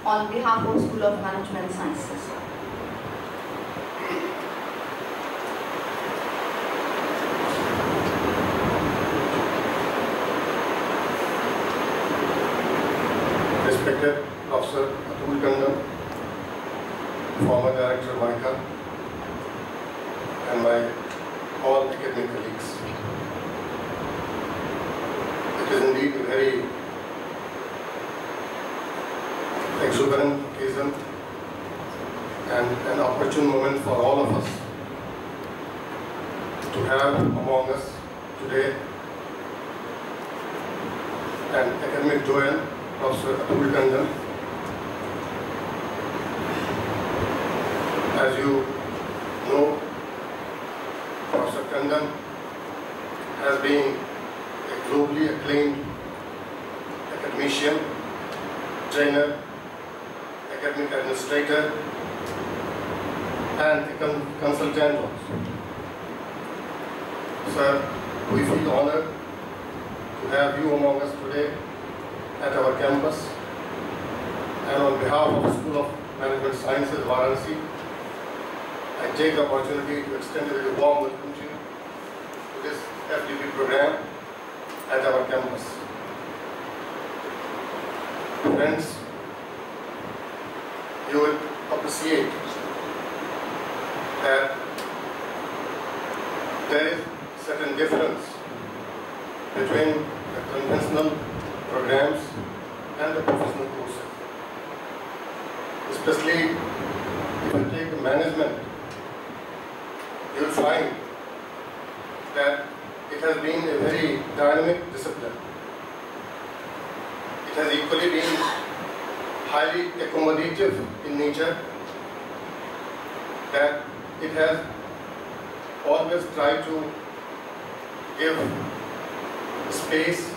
on behalf of School of Management Sciences. Respected Professor Atul Tandon, former Director MICA, and my all academic colleagues. It is indeed a very exuberant occasion and an opportune moment for all of us to have among us today an academic doyen, Professor Atul Tandon. As you know, Professor Tandon has been a globally acclaimed academician, trainer, academic administrator, and a consultant also. Sir, we feel honored to have you among us today at our campus, and on behalf of the School of Management Sciences, Varanasi, I take the opportunity to extend a very warm welcome to you to this FDP program at our campus. Friends, you will appreciate that there is certain difference between the conventional programs and the professional courses. Especially if you take the management, you will find that it has been a very dynamic discipline. It has equally been highly accommodative in nature, that it has always tried to give space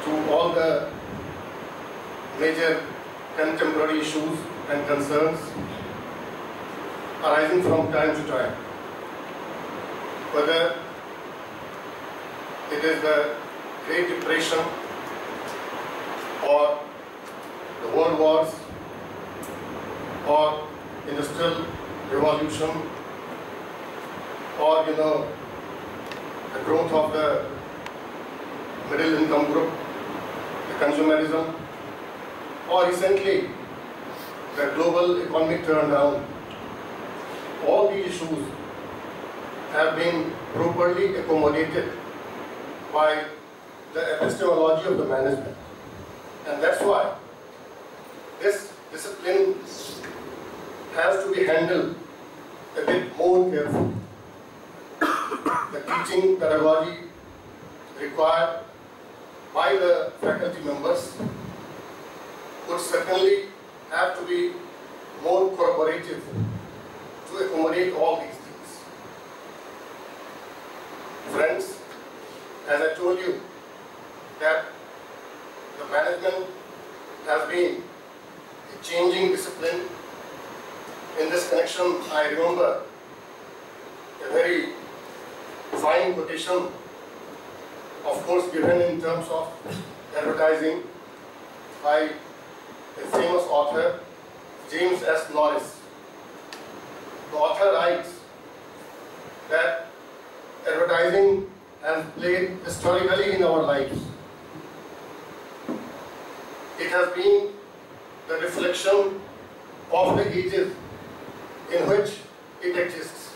to all the major contemporary issues and concerns arising from time to time. Whether it is the Great Depression or the World Wars or Industrial Revolution, or the growth of the middle income group, the consumerism, or recently the global economic turndown. All these issues have been properly accommodated by the epistemology of the management. And that's why this discipline has to be handled a bit more carefully. The teaching pedagogy required by the faculty members would certainly have to be more collaborative to accommodate all these things. Friends, as I told you, that the management has been a changing discipline. In this connection, I remember a very fine quotation, of course given in terms of advertising, by a famous author, James S. Norris. The author writes that advertising has played historically in our lives. It has been the reflection of the ages in which it exists.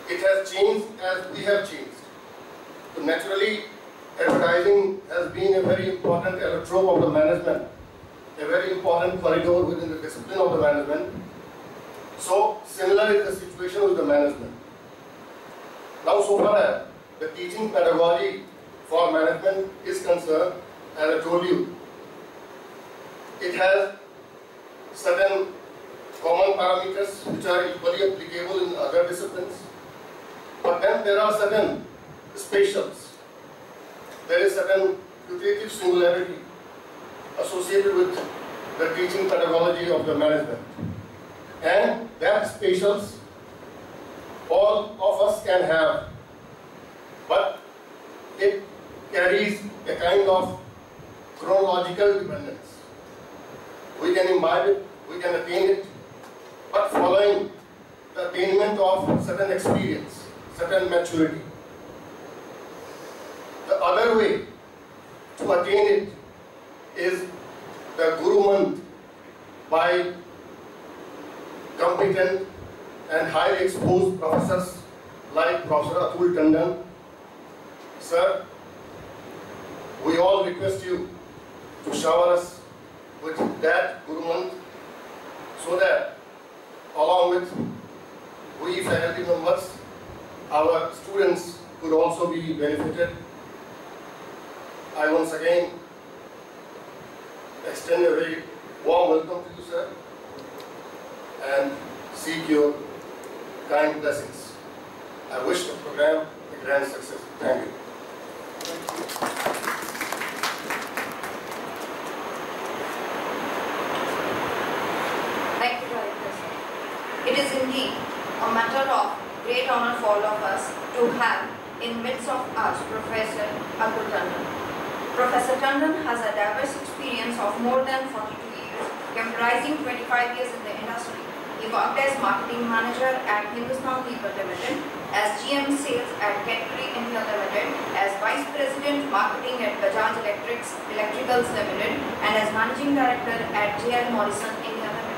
It has changed as we have changed. So naturally, advertising has been a very important allotrope of the management, a very important corridor within the discipline of the management. So similar is the situation with the management. Now, so far as the teaching pedagogy for management is concerned, as I told you, it has certain common parameters which are equally applicable in other disciplines. But then there are certain specials. There is certain putative singularity associated with the teaching pedagogy of the management. And that specials all of us can have, but it carries a kind of chronological dependence. We can imbibe it, we can attain it, but following the attainment of certain experience, certain maturity. The other way to attain it is the Guru Mantra by competent and highly exposed professors like Professor Atul Tandon. Sir, we all request you to shower us with that Guru Mantra so that along with we faculty members, our students could also be benefited. I once again extend a very warm welcome to you, sir, and seek your kind blessings. I wish the program a grand success. Thank you. Thank you, Director sir. It is indeed a matter of great honor for all of us to have in midst of us Professor Atul Tandon. Professor Tandon has a diverse experience of more than 42 years, comprising 25 years in the industry. He worked as marketing manager at Hindustan Lever Limited, as GM sales at Cadbury India Limited, as vice president marketing at Bajaj Electricals Limited, and as managing director at JL Morrison India Limited.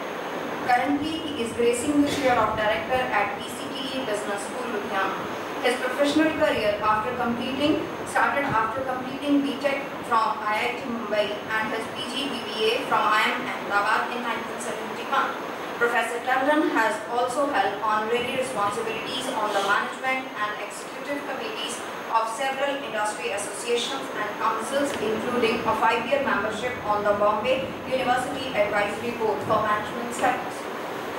Currently, he is gracing the chair of director at PCTE Business School, Ludhiana. His professional career started after completing BTech from IIT Mumbai and his PG BBA from IIM Ahmedabad in 1971. Professor Tandon has also held honorary responsibilities on the management and executive committees of several industry associations and councils, including a 5-year membership on the Bombay University Advisory Board for Management Studies.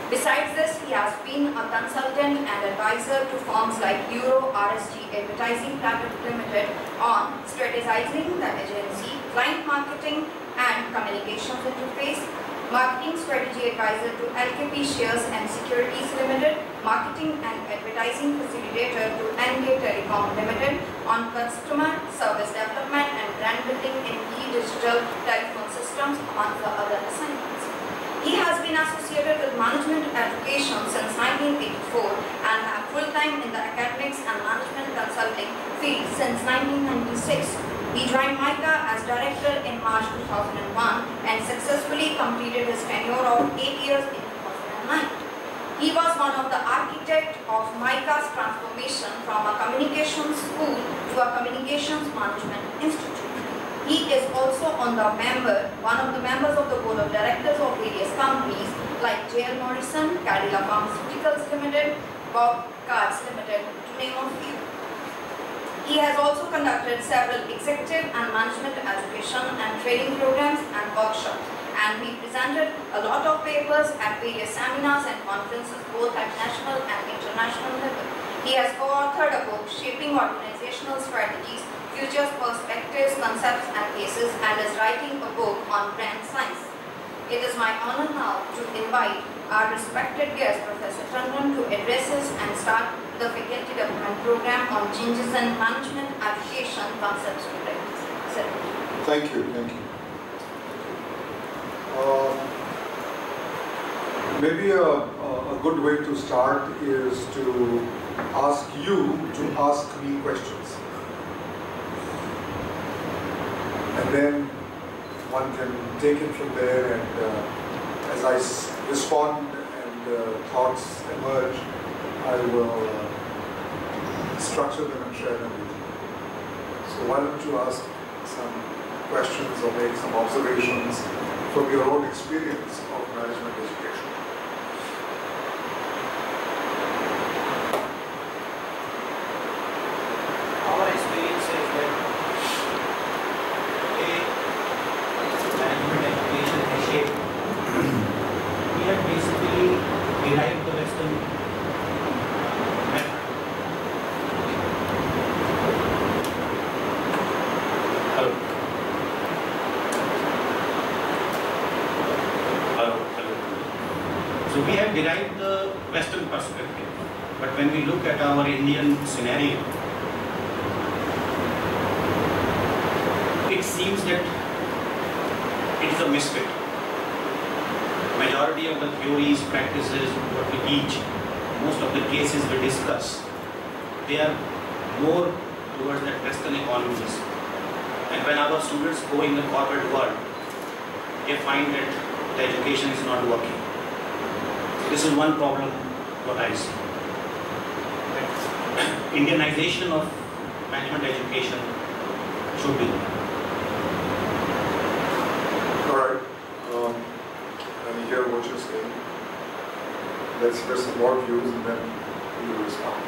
Besides this, he has been a consultant and advisor to firms like Euro RSG Advertising Private Limited on strategizing the agency, client marketing and communications interface, marketing strategy advisor to LKP Shares and Securities Limited, marketing and advertising facilitator to NK Telecom Limited on customer service development and brand building in e-digital telephone systems, among the other assignments. He has been associated with management education since 1984 and have full-time in the academics and management consulting field since 1996. He joined MICA as director in March 2001 and successfully completed his tenure of 8 years in 2009. He was one of the architects of MICA's transformation from a communications school to a communications management institute. He is also one of the members of the board of directors of various companies like JL Morrison, Cadila Pharmaceuticals Limited, Bob Cards Limited, to name a few. He has also conducted several executive and management education and training programs and workshops, and he presented a lot of papers at various seminars and conferences both at national and international level. He has co-authored a book, Shaping Organizational Strategies, Futures, Perspectives, Concepts and Cases, and is writing a book on brand science. It is my honor now to invite our respected guest, Professor Tandon, to address us and start the faculty development program on changes in management application concepts and practices. Thank you. Maybe a good way to start is to ask you to ask me questions. And then one can take it from there, and as I respond and thoughts emerge, I will structure them and share them with you. So why don't you ask some questions or make some observations from your own experience of management education. Our experience is that management education is shaped. We have basically derived the Western method. So we have derived the Western perspective, but when we look at our Indian scenario, it seems that it is a misfit. Majority of the theories, practices, what we teach, most of the cases we discuss, they are more towards that Western economies. And when our students go in the corporate world, they find that the education is not working. This is one problem what I see. Indianization of management education should be there. All right. Let me hear what you're saying. Let's hear some more views and then we will respond.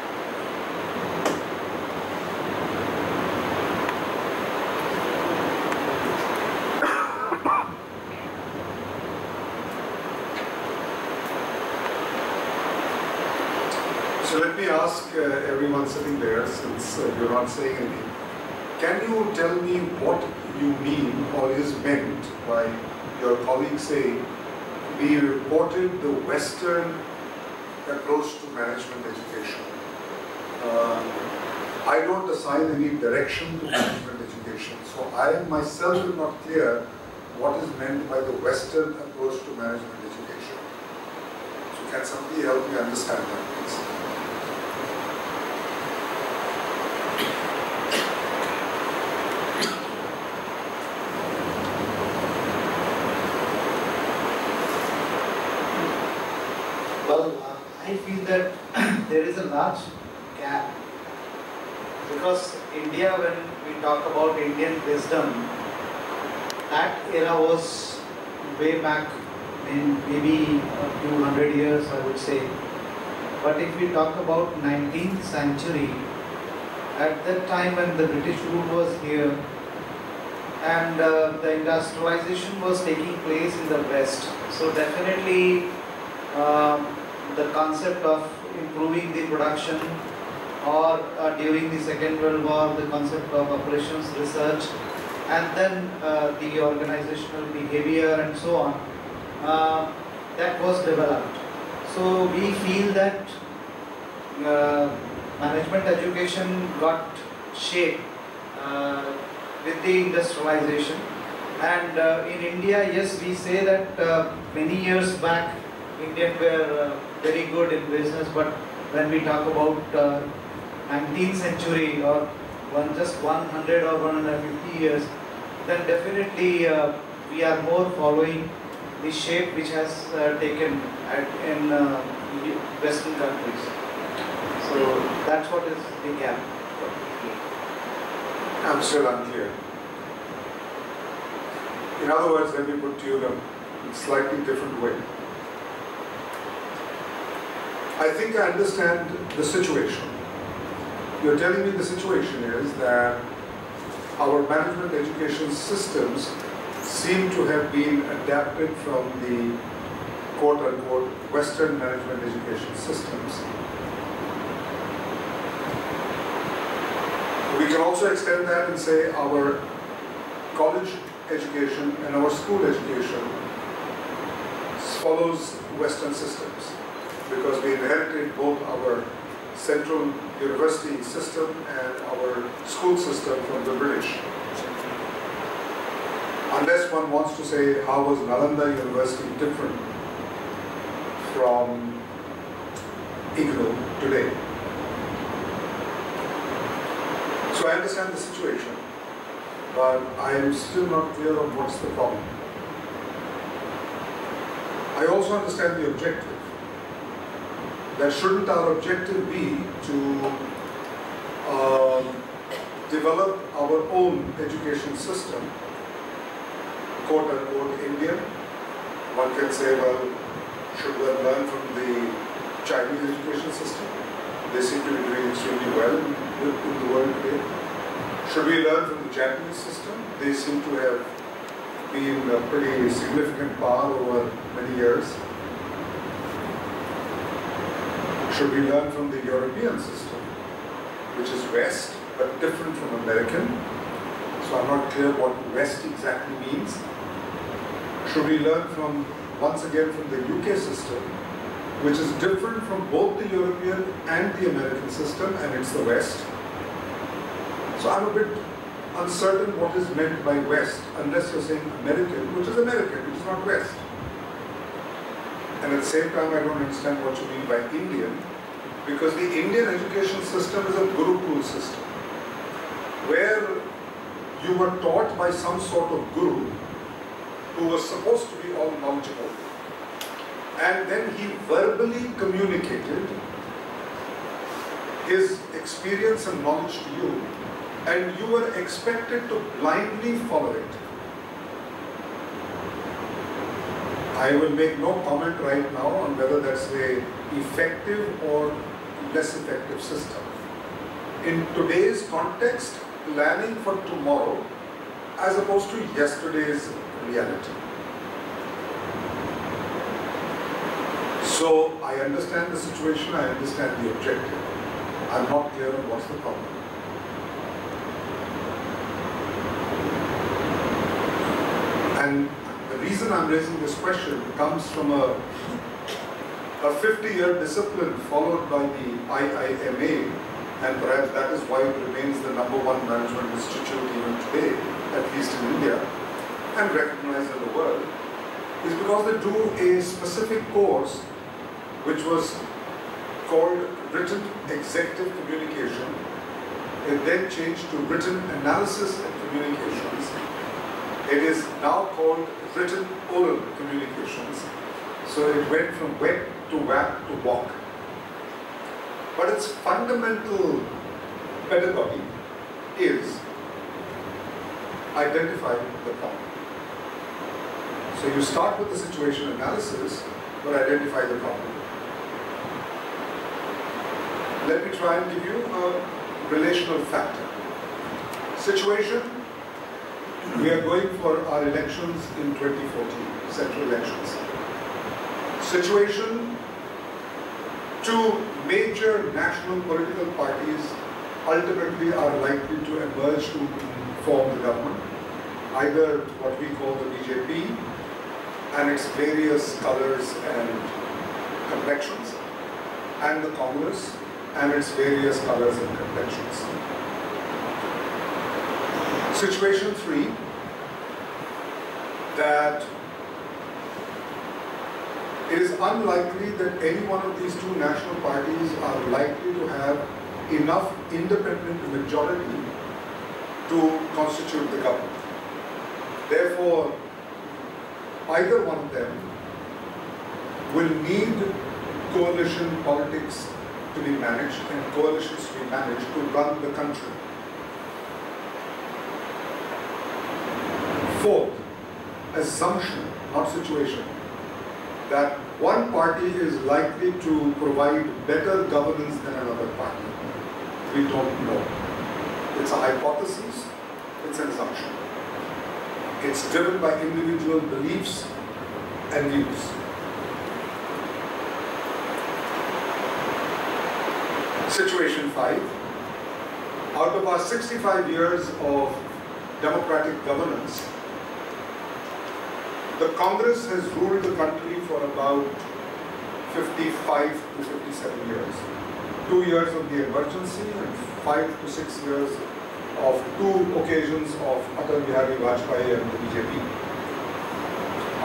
So let me ask everyone sitting there, since you're not saying anything, can you tell me what you mean or is meant by your colleagues saying we reported the Western approach to management education? I don't assign any direction to management education, so I myself am not clear what is meant by the Western approach to management education. So can somebody help me understand that, please? I feel that there is a large gap, because India, when we talk about Indian wisdom, that era was way back in maybe a few hundred years, I would say. But if we talk about 19th century, at that time when the British rule was here and the industrialization was taking place in the West, so definitely the concept of improving the production, or during the Second World War, the concept of operations research, and then the organizational behavior and so on, that was developed. So we feel that management education got shape with the industrialization. And in India, yes, we say that many years back, Indians were very good in business, but when we talk about 19th century or just 100 or 150 years, then definitely we are more following the shape which has taken in Western countries. So that's what is the gap. I'm still unclear. In other words, let me put to you in a slightly different way. I think I understand the situation. You're telling me the situation is that our management education systems seem to have been adapted from the quote-unquote Western management education systems. We can also extend that and say our college education and our school education follows Western systems, because we inherited both our central university system and our school system from the British. Unless one wants to say, how was Nalanda University different from IGNOU today? So I understand the situation, but I am still not clear on what's the problem. I also understand the objective. That shouldn't our objective be to develop our own education system, quote-unquote Indian? One can say, well, should one learn from the Chinese education system? They seem to be doing extremely well in the world today. Should we learn from the Japanese system? They seem to have been a pretty significant power over many years. Should we learn from the European system, which is West, but different from American? So I'm not clear what West exactly means. Should we learn from, once again, from the UK system, which is different from both the European and the American system, and it's the West? So I'm uncertain what is meant by West unless you're saying American, which is American, which is not West. And at the same time, I don't understand what you mean by Indian, because the Indian education system is a Gurukul system, where you were taught by some sort of guru who was supposed to be all knowledgeable. And then he verbally communicated his experience and knowledge to you, and you were expected to blindly follow it. I will make no comment right now on whether that's an effective or less effective system. In today's context, planning for tomorrow as opposed to yesterday's reality. So I understand the situation, I understand the objective. I'm not clear on what's the problem. And the reason I'm raising this question comes from a 50-year discipline followed by the IIMA, and perhaps that is why it remains the #1 management institute even today, at least in India, and recognized in the world, is because they do a specific course which was called Written Executive Communication. It then changed to Written Analysis and Communications. It is now called Written Oral Communications. So it went from wet to whack to walk. But its fundamental pedagogy is identifying the problem. So you start with the situation analysis, but identify the problem. Let me try and give you a relational factor. Situation, we are going for our elections in 2014, central elections. Situation, two major national political parties ultimately are likely to emerge to form the government. Either what we call the BJP and its various colors and complexions, and the Congress and its various colors and complexions. Situation 3, that it is unlikely that any one of these two national parties are likely to have enough independent majority to constitute the government. Therefore, either one of them will need coalition politics to be managed and coalitions to be managed to run the country. Fourth, assumption, not situation, that one party is likely to provide better governance than another party. We don't know. It's a hypothesis, it's an assumption. It's driven by individual beliefs and views. Situation 5, out of our 65 years of democratic governance, the Congress has ruled the country for about 55 to 57 years. 2 years of the emergency and 5 to 6 years of 2 occasions of Atal Bihari Vajpayee and the BJP.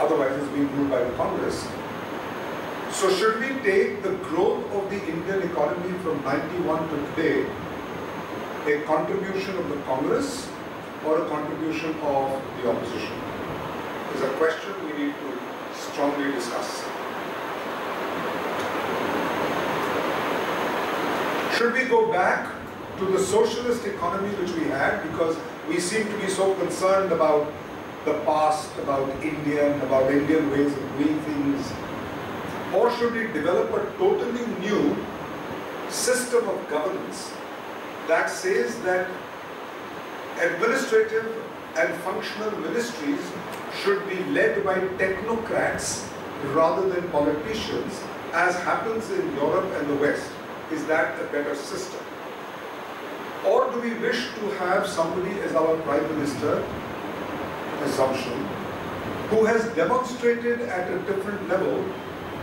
Otherwise, it's been ruled by the Congress. So should we take the growth of the Indian economy from 91 to today, a contribution of the Congress or a contribution of the opposition? Is a question we need to strongly discuss. Should we go back to the socialist economy which we had, because we seem to be so concerned about the past, about Indian ways of doing things? Or should we develop a totally new system of governance that says that administrative and functional ministries should be led by technocrats rather than politicians, as happens in Europe and the West? Is that a better system? Or do we wish to have somebody as our Prime Minister, assumption, who has demonstrated at a different level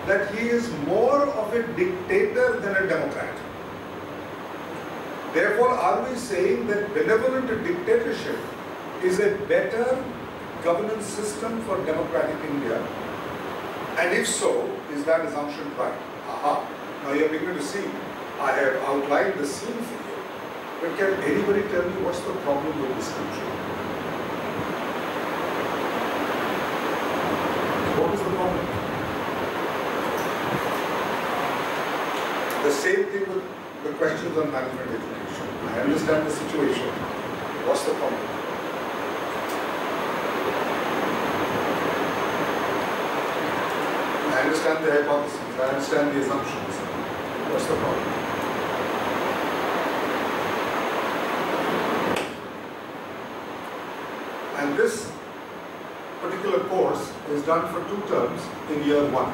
that he is more of a dictator than a democrat? Therefore, are we saying that benevolent dictatorship is a better governance system for democratic India? And if so, is that assumption right? Aha. Now you're beginning to see, I have outlined the scene for you. But can anybody tell me what's the problem with this country? What is the problem? The same thing with the questions on management education. I understand the situation. What's the problem? I understand the hypotheses. I understand the assumptions. What's the problem? And this particular course is done for 2 terms in year 1.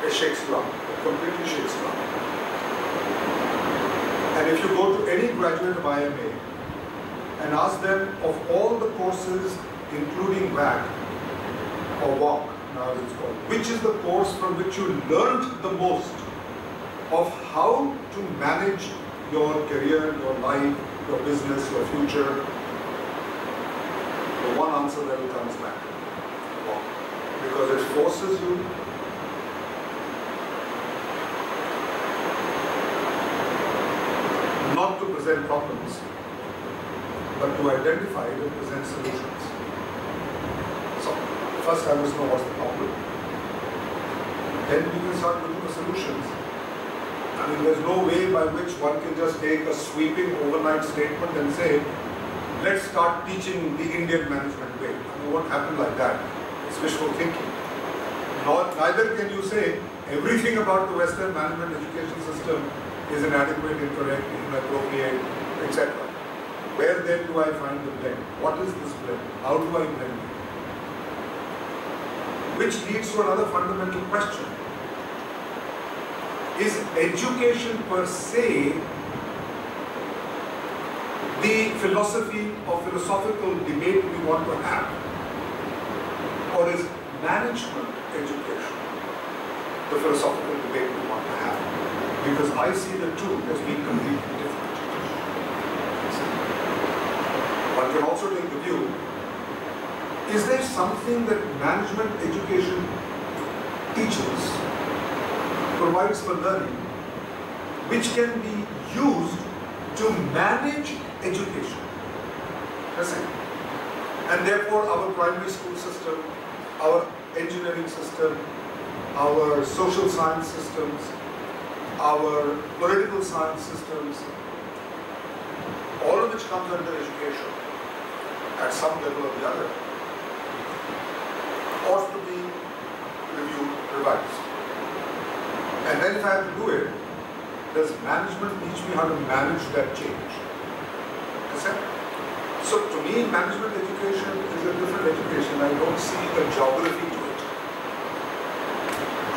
A Shakespeare, completely Shakespeare. And if you go to any graduate of IMA and ask them of all the courses, including WAC or WAC, now it's called, which is the course from which you learned the most of how to manage your career, your life, your business, your future, the one answer that comes back, WAC, because it forces you not to present problems, but to identify and present solutions. So, first I must know what's the problem. Then we can start looking for solutions. I mean, there's no way by which one can just take a sweeping overnight statement and say, let's start teaching the Indian management way. I mean, it won't happen like that. It's wishful thinking. Neither can you say everything about the Western management education system is inadequate, incorrect, inappropriate, etc. Where then do I find the blend? What is this blend? How do I blend it? Which leads to another fundamental question. Is education per se the philosophy or philosophical debate we want to have? Or is management education the philosophical debate we want to have? Because I see the two as being completely different. One can also take the view, is there something that management education teaches, provides for learning, which can be used to manage education? That's it. And therefore our primary school system, our engineering system, our social science systems, our political science systems, all of which comes under education at some level or the other, ought to be reviewed, revised. And then if I have to do it, does management teach me how to manage that change? Understand? So to me, management education is a different education. I don't see a geography to it.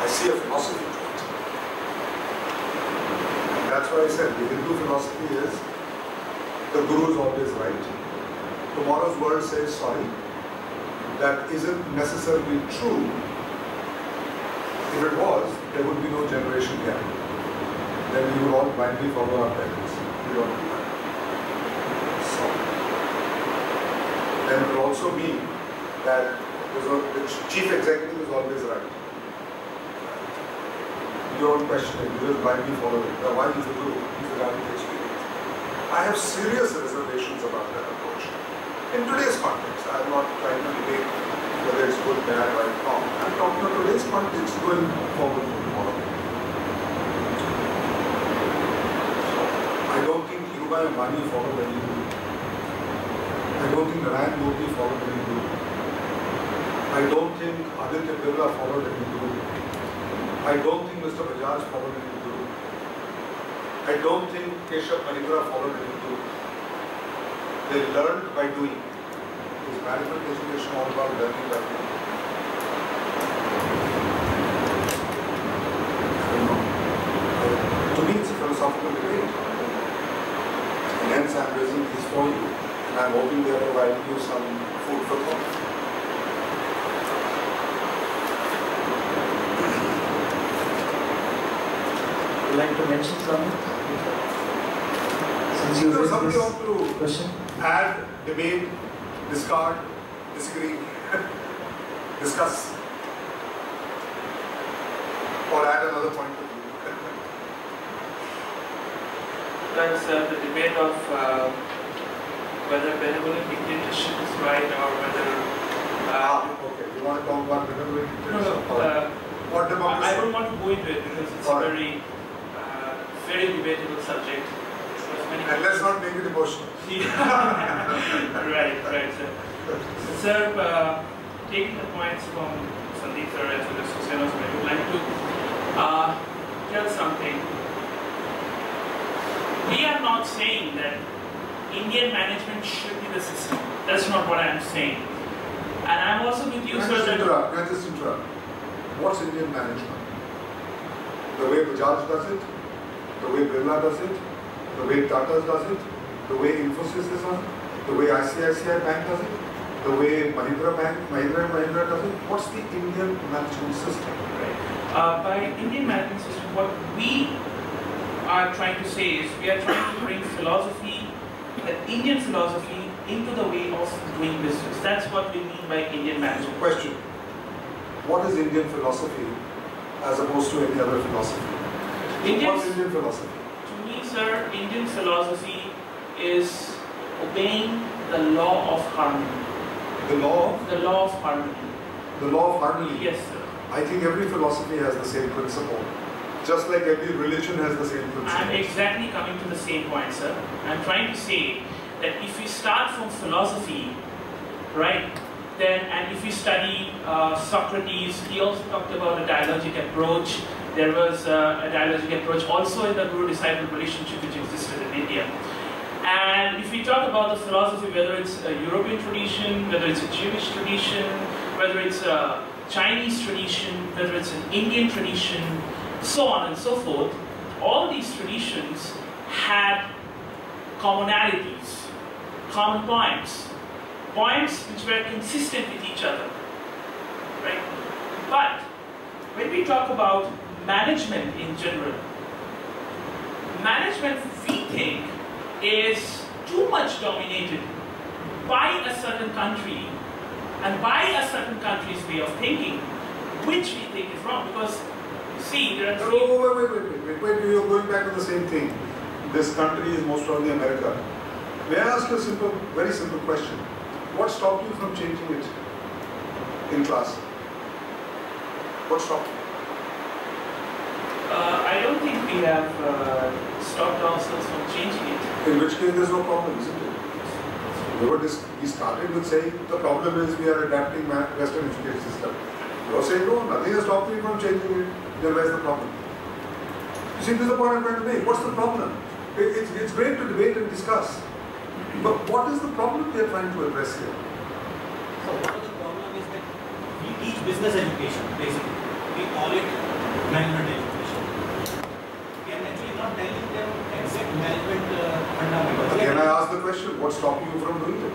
I see a philosophy to it. That's why I said the Hindu philosophy is the Guru is always right. Tomorrow's world says sorry. That isn't necessarily true. If it was, there would be no generation gap. Then we would all blindly follow our parents. We don't do that. So, then it will also mean that the chief executive is always right. You don't question it, you just blindly follow it. Now, why is the Guru? He's the guy with experience. I have serious reservations about that approach. In today's context, I'm not trying to debate whether it's good, bad, right, wrong. I'm talking about today's context going forward from tomorrow. So, I don't think Dhirubhai Ambani followed any Guru. I don't think Narayan Murthy followed any Guru. I don't think Aditya Birla followed any Guru. I don't think Mr. Bajaj followed any Guru. I don't think Keshav Mahindra followed any Guru. They learned by doing. Is management education all about learning by doing? I don't know. To me, it's a philosophical debate. And hence I'm raising these for you. And I'm hoping they are providing you some food for thought. Like to mention something? Since you raised this question? Add debate, discard, disagree, discuss, or add another point of view. That's the debate of whether benevolent dictatorship is right or whether. Okay. You want to talk about benevolent dictatorship? No. Or democracy? I don't want to go into it because it's a very, very debatable subject. And let's not make it emotional. Right, sir. Sir, taking the points from Sandeep sir as well as Hussain, I would like to tell something. We are not saying that Indian management should be the system. That's not what I am saying. And I'm also with you, sir. Can I just interrupt? What's Indian management? The way Bajaj does it? The way Birla does it? The way Tata does it? The way Infosys is on? The way ICICI Bank does it? The way Mahindra does it? What's the Indian management system? Right. By Indian management system, what we are trying to say is we are trying to bring philosophy, Indian philosophy, into the way of doing business. That's what we mean by Indian management. Question. What is Indian philosophy as opposed to any other philosophy? What's Indian philosophy? To me, sir, Indian philosophy is obeying the law of harmony. The law of? The law of harmony. The law of harmony? Yes, sir. I think every philosophy has the same principle. Just like every religion has the same principle. I'm exactly coming to the same point, sir. I'm trying to say that if we start from philosophy, right, then, and if we study Socrates, he also talked about a dialogic approach. There was a dialogic approach also in the guru-disciple relationship which existed in India. And if we talk about the philosophy, whether it's a European tradition, whether it's a Jewish tradition, whether it's a Chinese tradition, whether it's an Indian tradition, so on and so forth, all these traditions had commonalities, common points which were consistent with each other, right? But when we talk about management in general, management we think is too much dominated by a certain country and by a certain country's way of thinking, which we think is wrong, because you see there are three... Wait, you're going back to the same thing. This country is most probably America. May I ask you a very simple question? What stopped you from changing it in class? What stopped you? I don't think we have stopped ourselves from changing it. In which case there's no problem, isn't it? We started with saying the problem is we are adapting Western education system. You're saying no, nothing has stopped me from changing it. Then where's the problem? You see, this is the point I'm trying to make. What's the problem? It's great to debate and discuss. But what is the problem we are trying to address here? So what is the problem is that we teach business education, basically. We call it management education. We are actually not telling them exact management fundamentals. Can I ask the question, what's stopping you from doing it?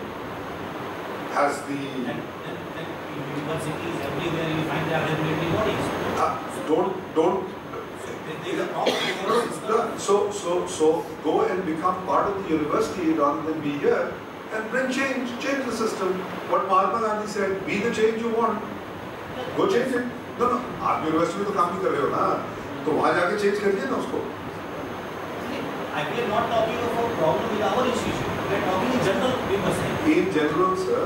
Has the... And in universities, everywhere you find there are regulatory bodies. Don't... There is a problem. So go and become part of the university rather than be here and bring change the system. What Mahatma Gandhi said, be the change you want. Go change it. No, आप university में तो काम ही कर रहे हो ना, तो वहाँ जाके change कर दिया ना उसको. We are not talking about problem with our institution. We are talking in general, we must say. In general, sir,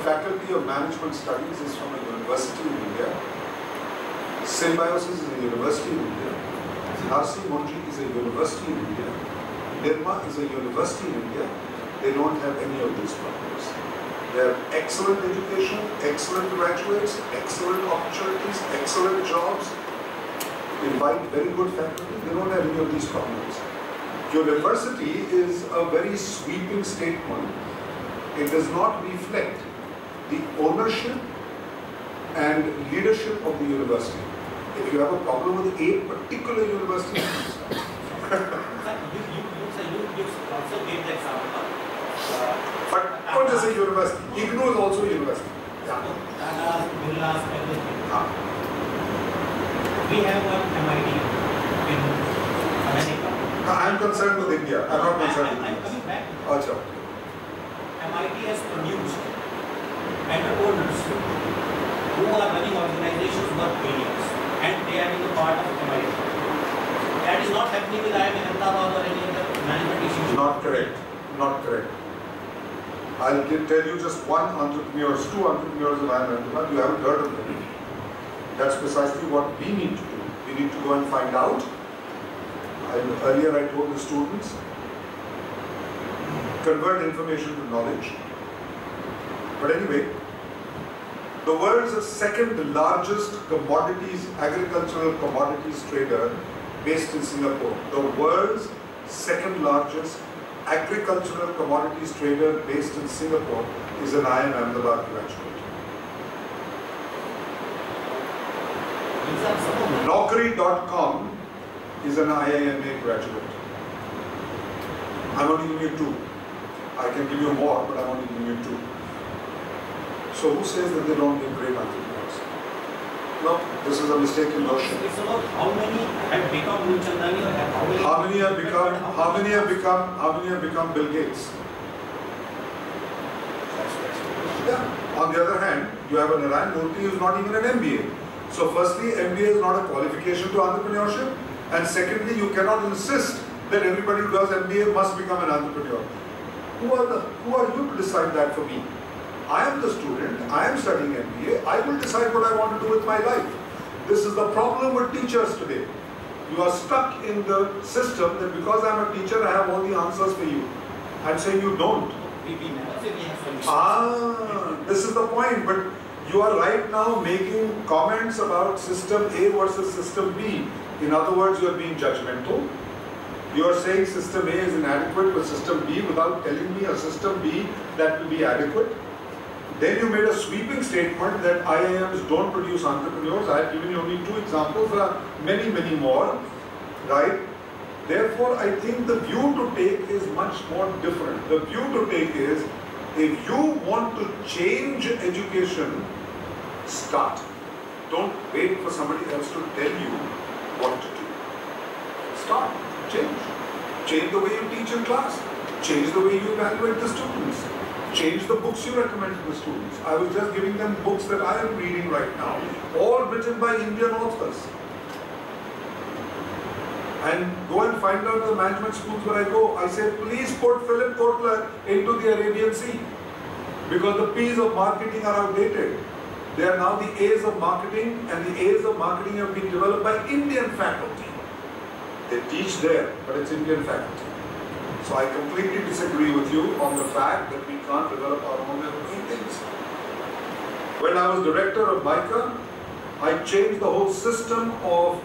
Faculty of Management Studies is from a university in India. Symbiosis is a university in India. R.C. Monji is a university in India. Nirma is a university in India. They don't have any of these problems. They have excellent education, excellent graduates, excellent opportunities, excellent jobs. Invite very good faculty. They don't have any of these problems. University is a very sweeping statement. It does not reflect the ownership and leadership of the university. If you have a problem with a particular university, You also gave the example. but don't just say university. IGNOU is also a university. Tata, Birla's, everything. We have one MIT in America. I am concerned with India. I am not concerned with I'm India. coming back. Achha. MIT has produced entrepreneurs who are running organizations worth billions, and they are in the part of MIT. That is not happening with IIM Ahmedabad or any other management institution. Not correct. Not correct. I'll tell you just two entrepreneurs of IIM Ahmedabad. You haven't heard of them. That's precisely what we need to do. We need to go and find out. Earlier I told the students, convert information to knowledge. But anyway, the world's second largest agricultural commodities trader based in Singapore. The world's second largest agricultural commodities trader based in Singapore is an IIM Ahmedabad graduate. Naukri.com is an IIMA graduate. I'm only giving you two. I can give you more, but I'm only giving you two. So who says that they don't make great entrepreneurs? No, this is a mistaken notion. It's about how many have become Mulchandani or how many have become Bill Gates. Yeah. On the other hand, you have an Narayan Murthy who is not even an MBA. So firstly, MBA is not a qualification to entrepreneurship, and secondly, you cannot insist that everybody who does MBA must become an entrepreneur. Who are you to decide that for me? I am the student, I am studying MBA, I will decide what I want to do with my life. This is the problem with teachers today. You are stuck in the system that because I am a teacher, I have all the answers for you. I'm saying you don't. We never say we have solutions. This is the point, but you are right now making comments about system A versus system B. In other words, you are being judgmental. You are saying system A is inadequate for system B without telling me a system B that will be adequate. Then you made a sweeping statement that IIMs don't produce entrepreneurs. I have given you only two examples. There are many, many more, right? Therefore, I think the view to take is much more different. The view to take is, if you want to change education, start. Don't wait for somebody else to tell you what to do. Start. Change. Change the way you teach in class. Change the way you evaluate the students. Change the books you recommend to the students. I was just giving them books that I am reading right now, all written by Indian authors. And go and find out the management schools where I go. I say, please put Philip Kotler into the Arabian Sea, because the P's of marketing are outdated. They are now the A's of marketing, and the A's of marketing have been developed by Indian faculty. They teach there, but it's Indian faculty. So I completely disagree with you on the fact that we can't develop our own way of doing things. When I was director of MICA, I changed the whole system of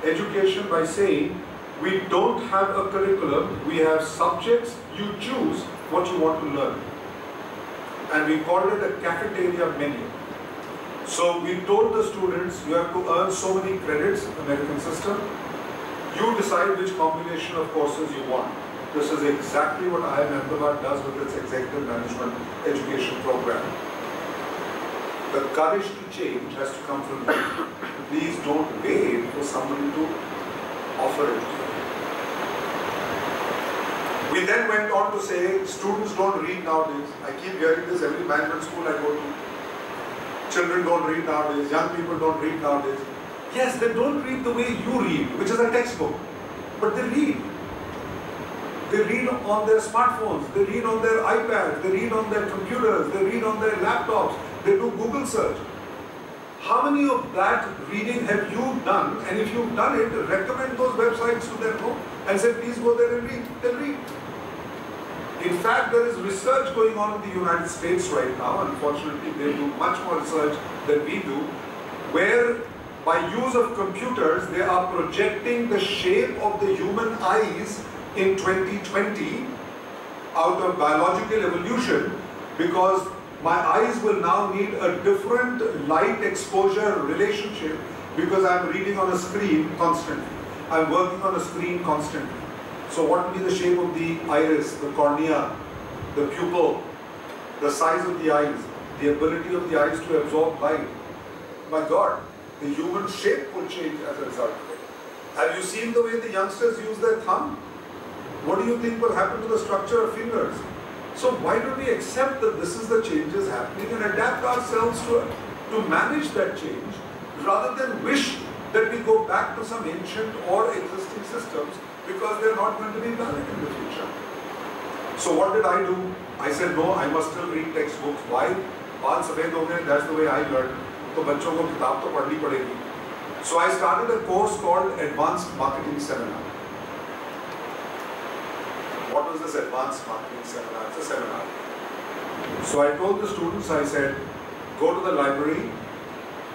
education by saying, we don't have a curriculum, we have subjects, you choose what you want to learn. And we called it a cafeteria menu. So we told the students, you have to earn so many credits, American system. You decide which combination of courses you want. This is exactly what IIM Ahmedabad does with its executive management education program. The courage to change has to come from you. Please don't wait for somebody to offer it to you. We then went on to say, students don't read nowadays. I keep hearing this every management school I go to. Children don't read nowadays, young people don't read nowadays. Yes, they don't read the way you read, which is a textbook, but they read. They read on their smartphones, they read on their iPads, they read on their computers, they read on their laptops, they do Google search. How many of that reading have you done? And if you've done it, recommend those websites to them and say, please go there and read. They'll read. In fact, there is research going on in the United States right now. Unfortunately, they do much more research than we do, where by use of computers, they are projecting the shape of the human eyes in 2020 out of biological evolution, because my eyes will now need a different light exposure relationship because I'm reading on a screen constantly. I'm working on a screen constantly. So what will be the shape of the iris, the cornea, the pupil, the size of the eyes, the ability of the eyes to absorb light? My God, the human shape will change as a result of it. Have you seen the way the youngsters use their thumb? What do you think will happen to the structure of fingers? So why don't we accept that this is the changes happening and adapt ourselves to manage that change, rather than wish that we go back to some ancient or existing systems because they're not going to be valid in the future. So what did I do? I said, no, I must still read textbooks. Why? बाल सफेद हो गए, that's the way I learned. तो बच्चों को किताब तो पढ़नी पड़ेगी. So I started a course called Advanced Marketing Seminar. What was this Advanced Marketing Seminar? It's a seminar. So I told the students, I said, go to the library.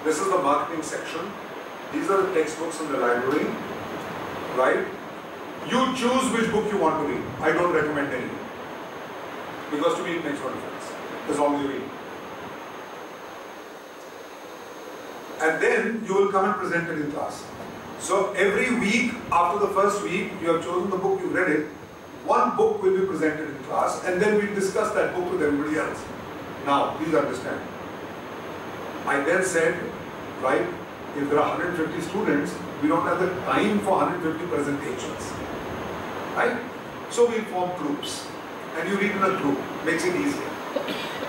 This is the marketing section. These are the textbooks in the library, right? You choose which book you want to read. I don't recommend any. Because to me it makes no difference, as long as you read. And then you will come and present it in class. So every week, after the first week, you have chosen the book, you read it, one book will be presented in class, and then we discuss that book with everybody else. Now, please understand. I then said, right, if there are 150 students, we don't have the time for 150 presentations, right? So we form groups, and you read in a group, makes it easier.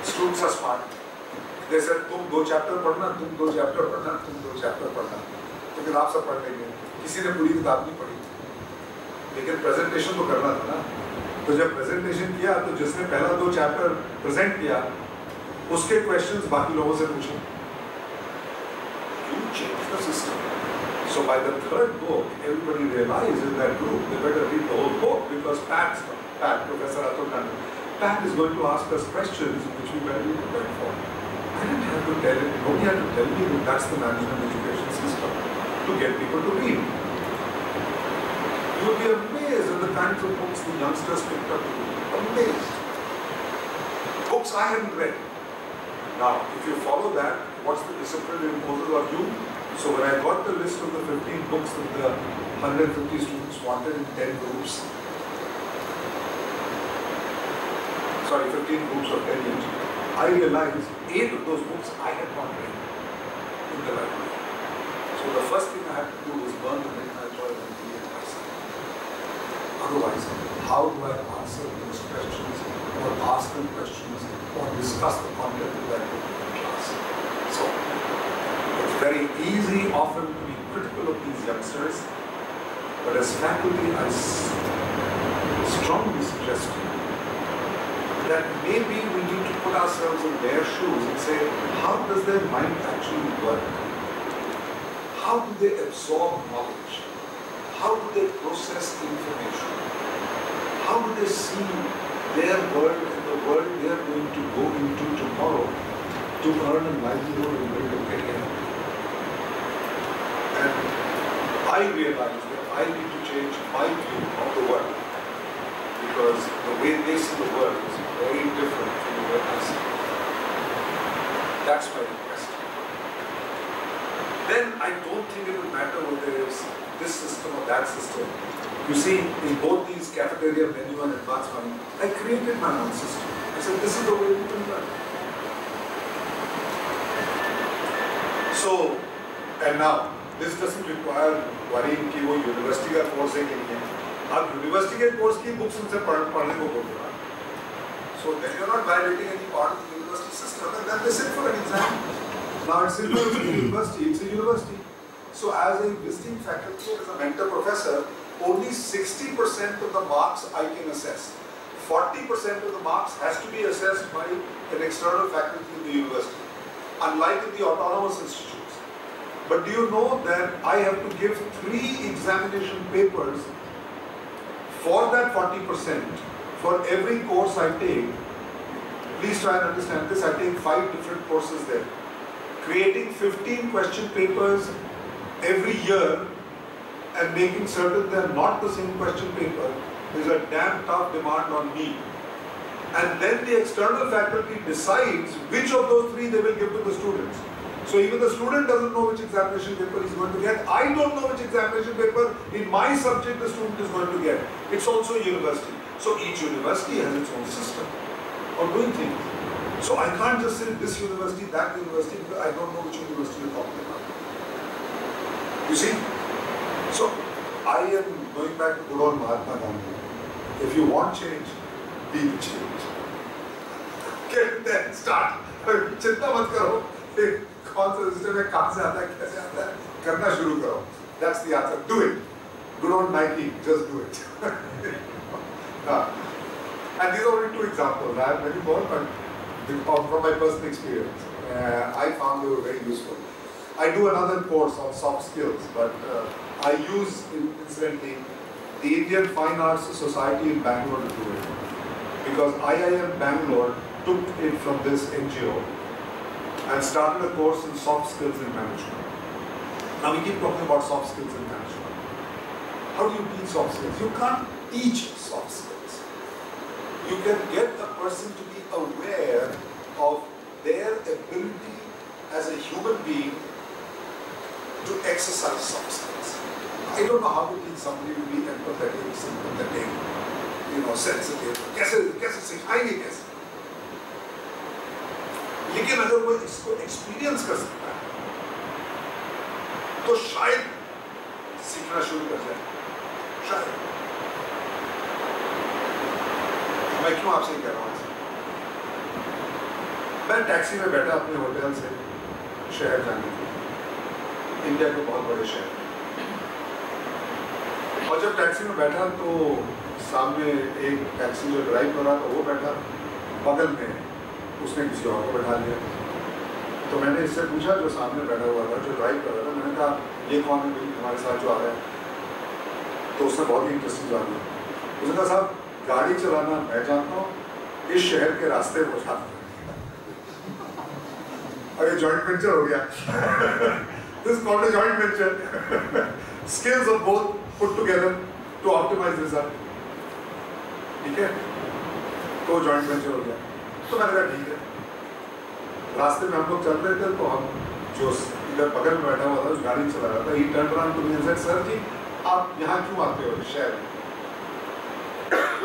Students are smart. They said, तुम 2 chapter पढ़ना, तुम 2 chapter पढ़ना, तुम 2 chapter पढ़ना. तो फिर आप सब पढ़ लेंगे. किसी ने पूरी किताब नहीं पढ़ी. लेकिन presentation तो करना था ना. तो जब presentation किया, तो जिसने पहला 2 chapter present किया, उसके questions बाकी लोगों से पूछे. You change the system. So by the 3rd book, everybody realized in that group they better read the whole book because Pat, Professor Atul Tandon, Pat is going to ask us questions which we better be prepared for. I didn't have to tell it, nobody had to tell me that that's the management education system, to get people to read. You will be amazed at the kinds of books the youngsters picked up to read. Amazed. Books I hadn't read. Now, if you follow that, what's the discipline it imposes on you? So when I got the list of the 15 books that the 150 students wanted in 10 groups, sorry, 15 groups of 10 each, I realized 8 of those books I had not read in the library. So the first thing I had to do was burn the midnight oil and read it myself. Otherwise, how do I answer those questions or ask them questions or discuss the content of that book in class? So it's very easy often to be critical of these youngsters, but as faculty I strongly suggest to you that maybe we need to put ourselves in their shoes and say, how does their mind actually work? How do they absorb knowledge? How do they process information? How do they see their world and the world they are going to go into tomorrow to earn a livelihood and build a career? And I realize that I need to change my view of the world because the way they see the world is very different from the way I see it. That's my request. Then I don't think it will matter whether it's this system or that system. You see, in both these cafeteria menu and advanced money, I created my own system. I said, this is the way we can learn. So, and now, this doesn't require worrying कि वो university का course है कि नहीं है. आप university के course की books उनसे पढ़ने को बोल रहे हो. So then you're not violating any part of the university system, and then they sit for an exam. Now it's a university, it's a university. So as a visiting faculty, as a mentor professor, only 60% of the marks I can assess. 40% of the marks has to be assessed by an external faculty in the university, unlike in the autonomous institutes. But do you know that I have to give 3 examination papers for that 40%? For every course I take, please try and understand this, I take 5 different courses there. Creating 15 question papers every year and making certain they're not the same question paper is a damn tough demand on me. And then the external faculty decides which of those 3 they will give to the students. So even the student doesn't know which examination paper he's going to get. I don't know which examination paper in my subject the student is going to get. It's also a university. So each university has its own system of doing things. So I can't just say this university, that university, because I don't know which university you're talking about. You see? So I am going back to good old Mahatma Gandhi. If you want change, be the change. get there, start. चिंता मत करो, कौन सा system है, कहाँ से आता है, कैसे आता है, करना शुरू करो. That's the answer. Do it. Good old Nike, just do it. And these are only two examples. I have many more, but from my personal experience, I found they were very useful. I do another course on soft skills, but I use, incidentally, the Indian Fine Arts Society in Bangalore to do it. Because IIM Bangalore took it from this NGO and started a course in soft skills in management. Now we keep talking about soft skills in management. How do you teach soft skills? You can't teach soft skills. You can get a person to be aware of their ability as a human being to exercise soft skills. I don't know how to teach somebody to be empathetic, sympathetic, sensitive. कैसे सिखाएंगे कैसे? लेकिन अगर वो इसको experience कर सकता है, तो शायद सीखना शुरू कर जाए. शायद. मैं क्यों आपसे कह रहा हूँ? मैं टैक्सी में बैठा अपने होटल से शहर जाने के लिए, इंडिया के बहुत बड़े शहर. और जब टैक्सी में बैठा तो सामने एक टैक्सी जो ड्राइव कर रहा था वो बैठा, बगल में उसने किसी और को बैठा लिया. तो मैंने इससे पूछा जो सामने बैठा हुआ था, जो ड्राइव कर रहा था, मैंने कहा ये कौन है भाई हमारे साथ जो आ रहा है? तो उसने बहुत ही इंटरेस्टिंग जवाब दिया. उसने कहा साहब गाड़ी चलाना मैं जानता हूँ, इस शहर के रास्ते पहुँचाता हूँ. और ये जॉइंट वेंचर हो गया. This called a joint venture. Skills of both put together to optimize result. ठीक है? तो जॉइंट वेंचर हो गया. तो मैंने कहा ठीक है. रास्ते में हम लोग चल रहे थे तो हम जो इधर बगल में बैठा हुआ था, उस गाड़ी चला रहा था, he turned around to me and said, sir ji आप यहाँ क्यों आते हो शहर?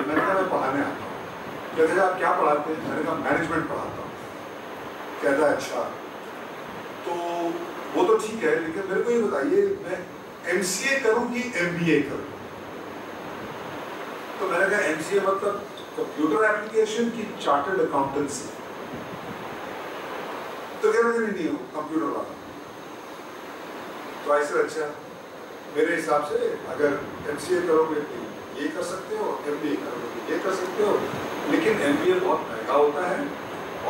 मैंने कहा मैं पढ़ाने आता हूँ. कहते हैं आप क्या पढ़ाते हैं? मैंने कहा मैनेजमेंट पढ़ाता हूँ. कहता है अच्छा. तो वो तो ठीक है, लेकिन मेरे को ये बताइए मैं MCA करूं कि MBA करूं? तो मैंने कहा MCA मतलब कंप्यूटर एप्लीकेशन की चार्टर्ड अकाउंटेंसी. तो कह रहे नहीं कंप्यूटर वाला. तो ऐसे अच्छा मेरे हिसाब से अगर MCA करोगे तो ये कर सकते हो, MBA करोगे तो ये कर सकते हो, लेकिन MBA बहुत महंगा होता है.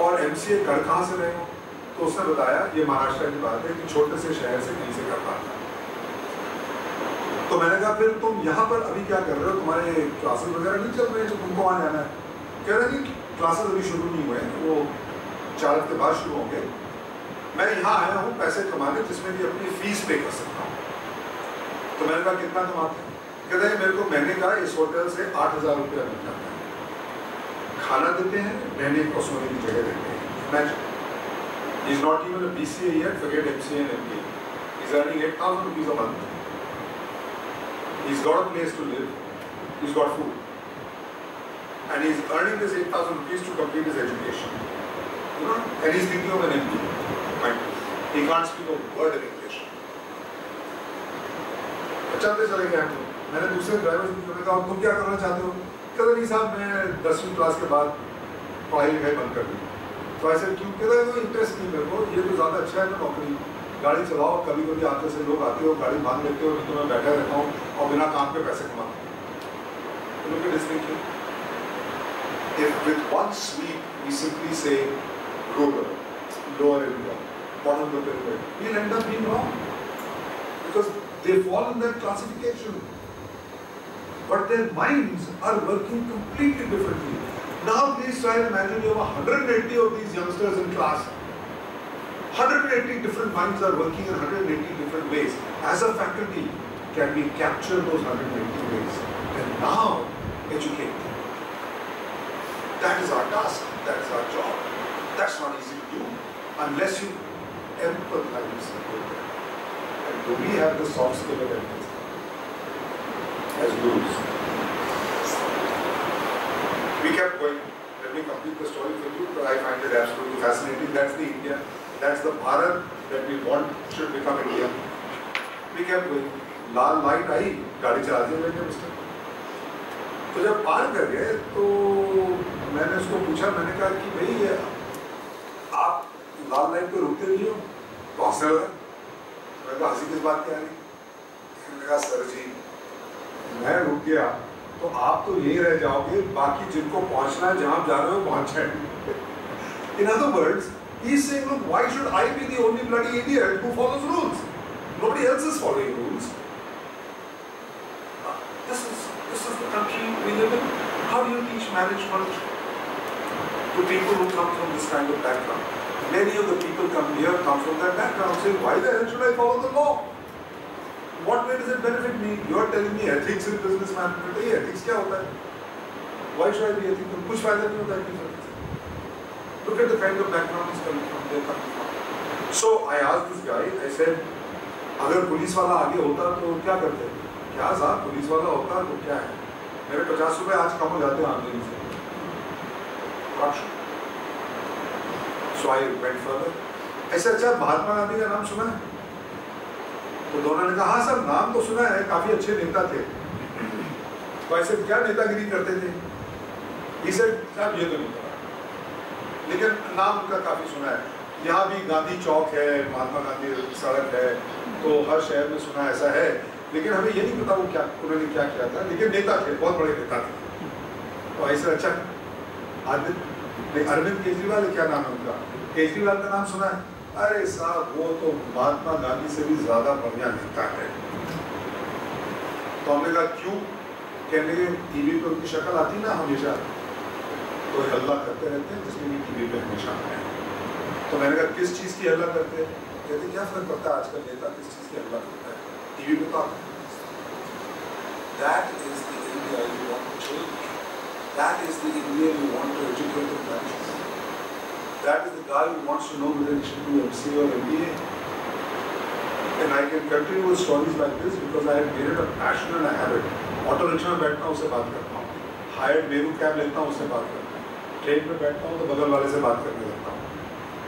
और MCA कर कहाँ से रहे हो? तो उसने बताया ये महाराष्ट्र की बात है कि छोटे से शहर से कहीं से कर पाता है. तो मैंने कहा फिर तुम यहाँ पर अभी क्या कर रहे हो? तुम्हारे क्लासेस वगैरह नहीं चल रहे हैं जो तुमको वहाँ जाना है? कह रहे नहीं क्लासेस अभी शुरू नहीं हुए हैं, वो 4 हफ्ते बाद शुरू होंगे. मैं यहाँ आया हूँ पैसे कमाने जिसमें भी अपनी फीस पे कर सकता हूँ. तो मैंने कहा कितना कमाते हैं? कहते हैं मेरे को महीने का इस होटल से 8,000 रुपया मिल जाता है. खाना देते हैं, रहने को सोने की जगह देते हैं. Imagine. He's not even a BCA yet, forget MCA and MBA. He's earning 8,000 rupees a month. He's got a place to live, he's got food, and he's earning this 8,000 rupees to complete his education. And he's thinking of an MBA. He can't speak a word in English. चलते चले गए हम. मैंने दूसरे driver से कहा तुम क्या करना चाहते हो? कहते नहीं साहब मैं 10वीं क्लास के बाद पढ़ाई लिखाई बंद कर दी. तो ऐसे क्यों? कहता है इंटरेस्ट नहीं मेरे को, ये तो ज़्यादा अच्छा है ना नौकरी. गाड़ी चलाओ, कभी कभी आते से लोग आते हो गाड़ी भाग लेते हो, नहीं तो मैं बैठा रहता हूँ और बिना काम के पैसे कमाता हूँ. Look at this thinking. If with one sweep we simply say rural, lower income, bottom of the pyramid, we'll end up being wrong because they fall in that classification. But their minds are working completely differently. Now please try and imagine you have 180 of these youngsters in class. 180 different minds are working in 180 different ways. As a faculty, can we capture those 180 ways and now educate them? That is our task. That is our job. That's not easy to do unless you empathize with them. And do we have the soft skill of empathy as gurus? We kept going. Let me complete the story for you, but I find it absolutely fascinating. That's the India. That's the Bharat that we want should become India. We kept going. लाल light आई, गाड़ी चला दी मैंने mister. तो जब पार कर गए तो मैंने उसको पूछा, मैंने कहा कि भाई ये आप लाल लाइन पे रुकते नहीं हो? तो हंसने लगा। मैंने कहा हंसी किस बात की आ रही? मैंने कहा सर जी मैं रुक गया तो आप तो यही रह जाओगे, बाकी जिनको पहुंचना है जहां जा रहे हो पहुंच जाएंगे। In other words, he's saying, look, why should I be the only bloody idiot who follows rules? Nobody else is following rules. This is the country we live in. How do you teach management to people who come from this kind of background? Many of the people come here come from that background, saying, why the hell should I follow the law? What way does it benefit me? You are telling me ethics in business management. Hey, ethics क्या होता है? Why should I be ethical? कुछ फायदा नहीं होता ethics. Look at the kind of background he's coming from. They're coming from. So I asked this guy. I said, अगर police वाला आगे होता तो क्या करते? क्या साहब पुलिस वाला होता तो क्या है? मेरे 50 रुपए आज कम हो जाते हैं आमदनी से. Corruption. So I went further. ऐसे अच्छा महात्मा गांधी का नाम सुना है? तो दोनों ने कहा हाँ सर नाम तो सुना है, काफी अच्छे नेता थे। तो ऐसे क्या नेतागिरी करते थे? ये सर साहब ये तो नहीं पता, लेकिन नाम उनका काफी सुना है। यहाँ भी गांधी चौक है, महात्मा गांधी सड़क है, तो हर शहर में सुना ऐसा है, लेकिन हमें ये नहीं पता वो क्या उन्होंने क्या किया था, लेकिन नेता थे, बहुत बड़े नेता थे। तो ऐसे अच्छा अरविंद केजरीवाल क्या नाम है उनका? केजरीवाल का नाम सुना है? अरे साहब वो तो महात्मा गांधी से भी ज्यादा बढ़िया नेता है। तो हमने कहा क्यों? कहने के टीवी पे उनकी शक्ल आती ना हमेशा, तो हल्ला करते रहते हैं जिसमें भी टीवी पे हमेशा आए। तो मैंने कहा किस चीज की हल्ला करते हैं? कहते क्या फर्क पड़ता है आजकल नेता किस चीज की हल्ला करता है, टीवी पे तो That is the India you want to change. That is the India you want to educate the country. That is the guy who wants to know whether he should do MCA or MBA. And I can continue with stories like this because I have made it a passion and a habit. Auto rickshaw में बैठता हूँ उससे बात करता हूँ, hired Meru cab लेता हूँ उससे बात करता हूँ, ट्रेन में बैठता हूँ तो बगल वाले से बात करने लगता हूँ,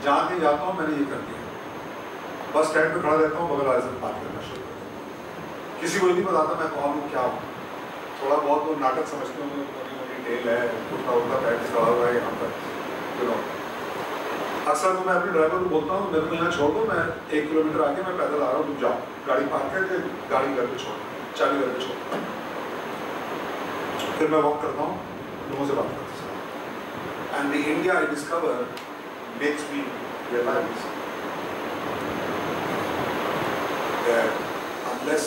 जहाँ कहीं जाता हूँ मैंने ये कर दिया, बस स्टैंड पे खड़ा रहता हूँ बगल वाले से बात करना शुरू कर दिया। किसी को नहीं बताता मैं कौन हूँ क्या हूँ, थोड़ा बहुत वो नाटक समझते होंगे, मोटी मोटी टेल है, उठता उठता पैर से खड़ा हुआ है यहाँ पर। अक्सर तो मैं अपने ड्राइवर को बोलता हूँ मेरे को यहाँ छोड़ दो, मैं 1 किलोमीटर आगे मैं पैदल आ रहा हूँ, तुम जाओ, गाड़ी पार्क करके गाड़ी घर पे छोड़, चाबी घर पे छोड़, फिर मैं वॉक करता हूँ, लोगों से बात करता हूँ। And the India I discover makes me realize that unless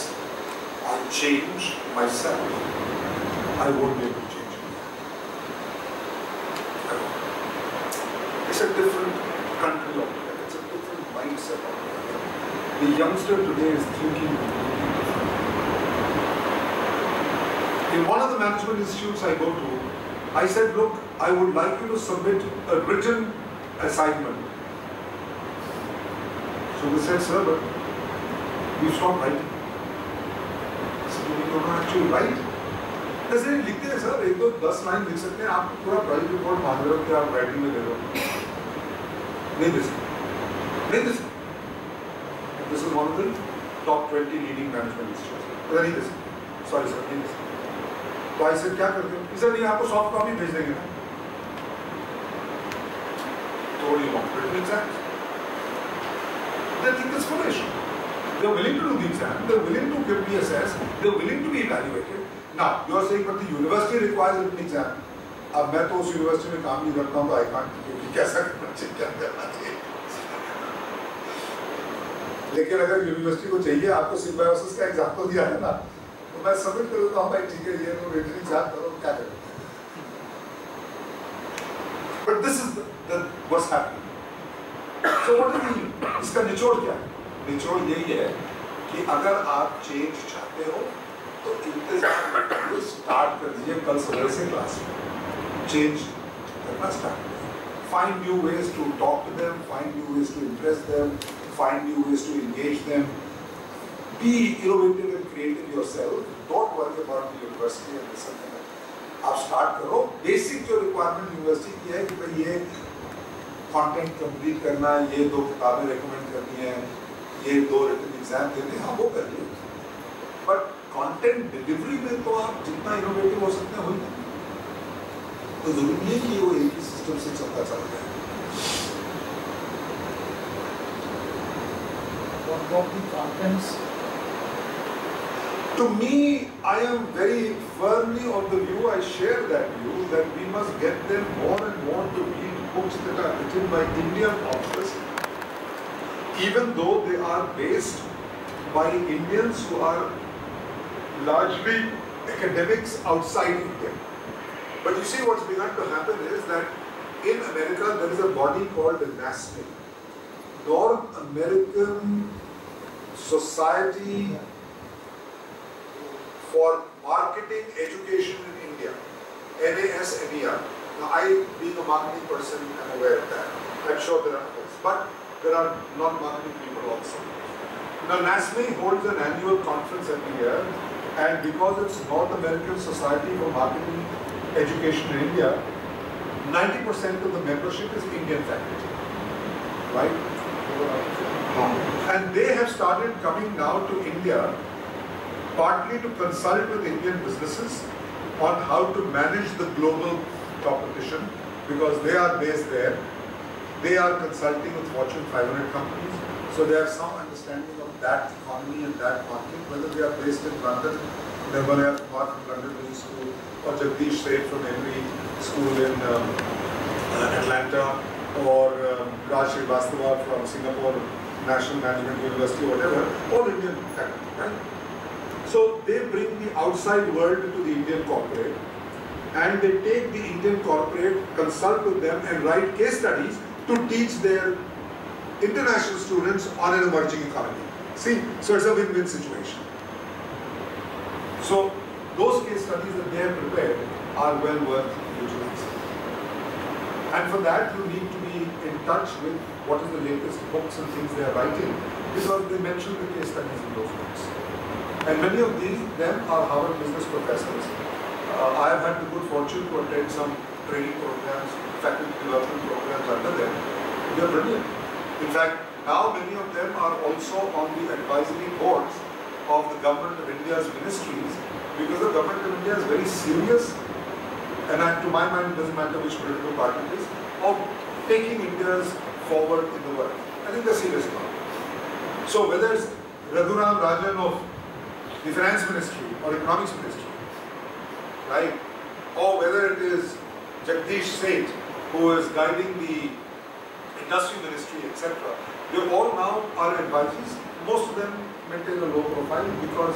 I change myself I won't be able to change India. It's a different country altogether. It's a different mindset altogether. The youngster today is thinking differently. In one of the management institutes I go to, I said, look, I would like you to submit a written assignment. So they said, sir, but we've stopped writing. I said, we don't actually write. ऐसे लिखते हैं sir, 1 2 10 line लिख सकते हैं, आप पूरा project report मांग रहे हो कि आप राइटिंग में दे दो, नहीं दे सकते, नहीं दे सकते। This is one of the top 20 leading management institutes, नहीं दे सकते, सॉरी सर नहीं दे सकते। तो ऐसे क्या करते हो? सर नहीं आपको सॉफ्ट कॉपी भेज देंगे ना, तो you want written exam, they think it's foolish. They're willing to do the exam, they're willing to be assessed, they're willing to be evaluated. Now, you are saying but the university requires written exam. अब मैं तो उस university में काम नहीं करता हूँ तो I can't क्योंकि कैसा करना चाहिए क्या करना चाहिए। लेकिन अगर यूनिवर्सिटी को चाहिए आपको सिम्बायोसिस का एग्जाम्पल दिया है ना, तो मैं सबमिट कर देता हूँ भाई ठीक है ये तो रिटन एग्जाम करो क्या करें। But this is the what's happening. So what is the इसका निचोड़ क्या है? निचोड़ यही है कि अगर आप चेंज चाहते हो तो इंतजार स्टार्ट कर दीजिए कल सवेरे से क्लास में चेंज करना स्टार्ट करें। Find new ways to talk to them, find new ways to impress them, find new ways to engage them, be innovative and creative yourself, don't worry about the university and this and that. आप start करो, basic जो requirement university की है कि भाई ये content complete करना है, ये 2 किताबें रेकमेंड करनी है, ये 2 रिटन एग्जाम देने, हाँ वो करिए, बट कंटेंट डिलीवरी में तो आप जितना इनोवेटिव हो सकते हैं वही। तो जरूरी नहीं है कि वो एक ही सिस्टम से चलता चला जाए। What about the contents? To me, I am very firmly of the view, I share that view, that we must get them more and more to read books that are written by Indian authors, even though they are based by Indians who are largely academics outside India. But you see, what's begun to happen is that in America there is a body called the NASME, North American Society for Marketing Education in India, NASMER. Now, I, being a marketing person, am aware of that. I'm sure there are others, but there are non-marketing people also. Now, NASME holds an annual conference every year, and because it's North American Society for Marketing Education in India, 90% of the membership is Indian faculty, right? And they have started coming now to India, partly to consult with Indian businesses on how to manage the global competition, because they are based there. They are consulting with Fortune 500 companies, so they have some understanding of that economy and that market, whether they are based in London, Nirmala Kumar from London Business School, or Jagdish Seth from Emory School in Atlanta, or Raj Srivastava from Singapore National Management University, whatever, all Indian faculty, right? So they bring the outside world to the Indian corporate, and they take the Indian corporate, consult with them, and write case studies to teach their international students on an emerging economy. See, so it's a win-win situation. So those case studies that they have prepared are well worth utilizing. And for that, you need to be in touch with what is the latest books and things they are writing, because they mention the case studies in those books. And many of them are Harvard business professors. I have had the good fortune to attend some training programs, faculty development programs under them. They are brilliant. In fact, now many of them are also on the advisory boards of the Government of India's ministries, because the Government of India is very serious, and to my mind, it doesn't matter which political party it is, of taking India's forward in the world. I think they're serious about it. So whether it's Raghuram Rajan of the Finance Ministry or Economics Ministry, right? Or whether it is Jagdish Seth, who is guiding the Industry Ministry, etc. They all now are advisors. Most of them maintain a low profile because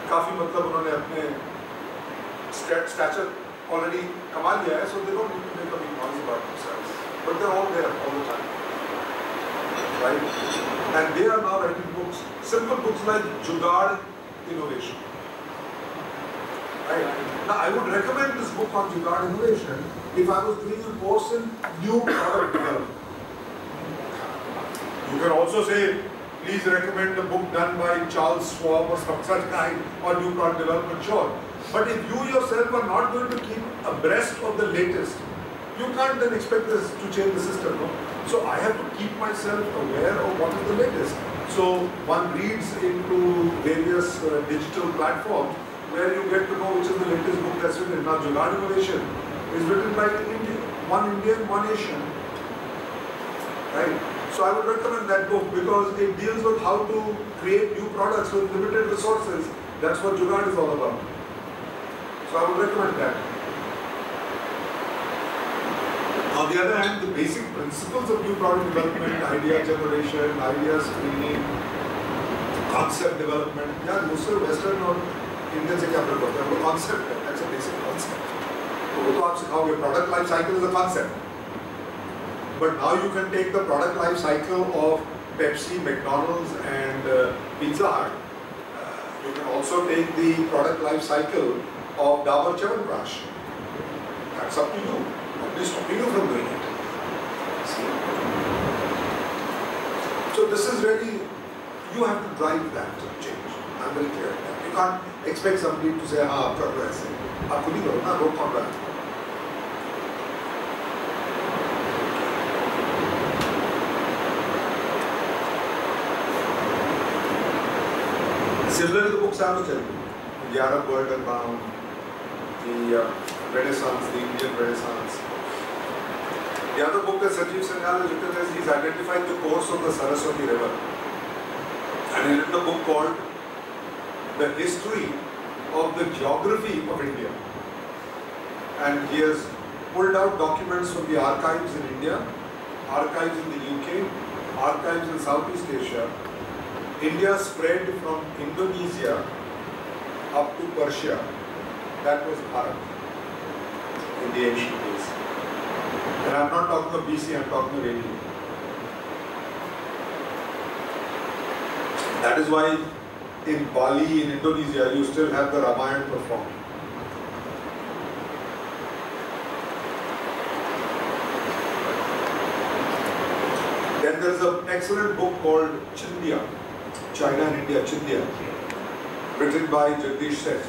काफी मतलब उन्होंने अपने stature already कमा लिया है, so they don't need to make a big noise about themselves. But they're all there all the time, right? And they are now writing books, simple books like Jugaad Innovation. Right? Now I would recommend this book on Jugaad Innovation if I was doing a course in new product development. You can also say, please recommend a book done by Charles Schwab or some such kind on new product development, sure. But if you yourself are not going to keep abreast of the latest, you can't then expect this to change the system, no? So I have to keep myself aware of what is the latest. So one reads into various digital platforms where you get to know which is the latest book that's written. Now Jugaad Innovation is written by one Indian, one Asian, right? So I would recommend that book because it deals with how to create new products with limited resources. That's what Jugaad is all about. So I would recommend that. On the other hand, the basic principles of new product development, idea generation, idea screening, concept development, yeah, दूसरे Western और Indian से क्या फर्क होता है? वो concept है, that's a basic concept. तो वो तो आप सिखाओगे, product life cycle is a concept. But now you can take the product life cycle of Pepsi, McDonald's and Pizza Hut. You can also take the product life cycle of Dabur Chyawanprash. That's up to you. Nobody's stopping you from doing it. See? So this is really, you have to drive that change. I'm very clear on that. You can't expect somebody to say, हाँ आपका तो ऐसे, आप खुद ही करो ना, रोक कौन रहा है? Similar to the books I was telling you, the Arab World Unbound, the Renaissance, the Indian Renaissance. The other book that Sanjeev Sanyal has written is he's identified the course of the Saraswati River. And he written a book called The History of the Geography of India. And he has pulled out documents from the archives in India, archives in the UK, archives in Southeast Asia. India spread from Indonesia up to Persia. That was Bharat in the ancient days. And I'm not talking of BC, I'm talking of AD. That is why in Bali, in Indonesia, you still have the Ramayana performed. Then there is an excellent book called Chindia, China and India, Chindia, written by Jagdish Seth.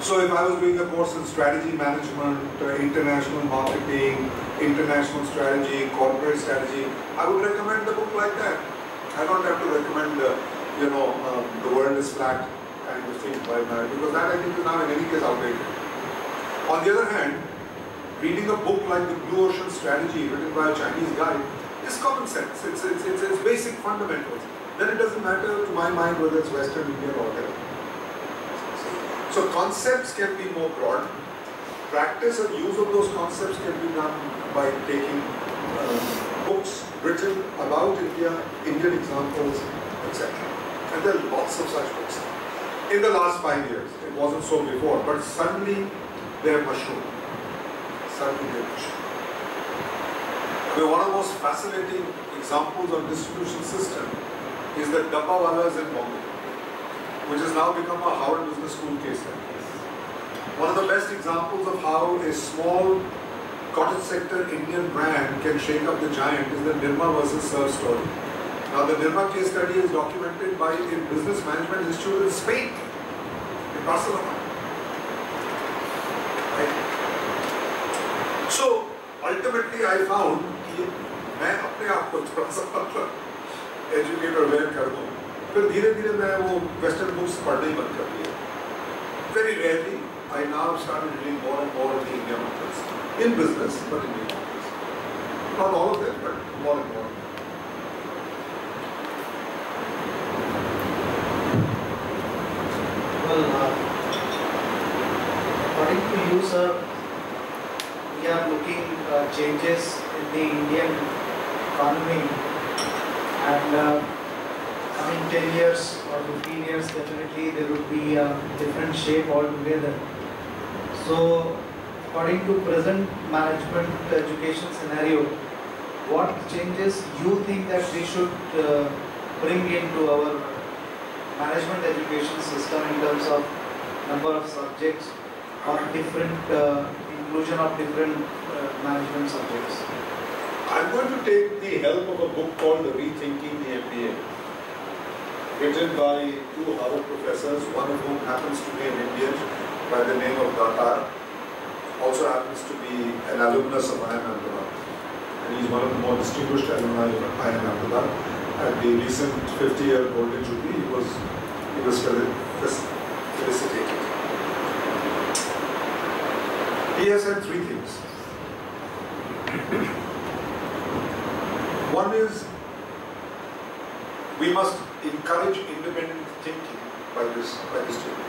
So if I was doing a course in strategy management, international marketing, international strategy, corporate strategy, I would recommend a book like that. I don't have to recommend, the world is flat kind of thing by now, because that I think is now in any case outdated. On the other hand, reading a book like The Blue Ocean Strategy written by a Chinese guy is common sense. It's basic fundamentals. Then it doesn't matter to my mind whether it's Western Indian or whatever. So concepts can be more broad. Practice and use of those concepts can be done by taking books written about India, Indian examples, etc. And there are lots of such books. In the last 5 years, it wasn't so before, but suddenly they're mushroomed. Suddenly they're mushroomed. One of the most fascinating examples of distribution system is the Dabbawalas in Bombay, which has now become a Harvard Business School case study. One of the best examples of how a small cottage sector Indian brand can shake up the giant is the Nirma versus Serve story. Now the Nirma case study is documented by a business management institute in Spain, in Barcelona. Right? So ultimately I found कि मैं अपने आप को थोड़ा सा educate और aware कर दूँ, फिर धीरे धीरे मैं वो वेस्टर्न बुक्स पढ़ने ही बंद कर दिए. Very rarely, I now started reading more and more of the Indian authors in business, but in Indian authors. Not all of them, but more and more. Well, according to you, sir, we are looking changes in the Indian economy, and coming 10 years or 15 years, definitely there will be a different shape altogether. So, according to present management education scenario, what changes you think that we should bring into our management education system in terms of number of subjects or different inclusion of different management subjects? I'm going to take the help of a book called Rethinking the MBA, written by 2 Harvard professors, one of whom happens to be an Indian by the name of Datar, also happens to be an alumnus of IIM Ahmedabad, and he's one of the more distinguished alumni of IIM Ahmedabad. At the recent 50-year Golden Jubilee, he was felicitated. He has said 3 things. One is, we must encourage independent thinking by the student.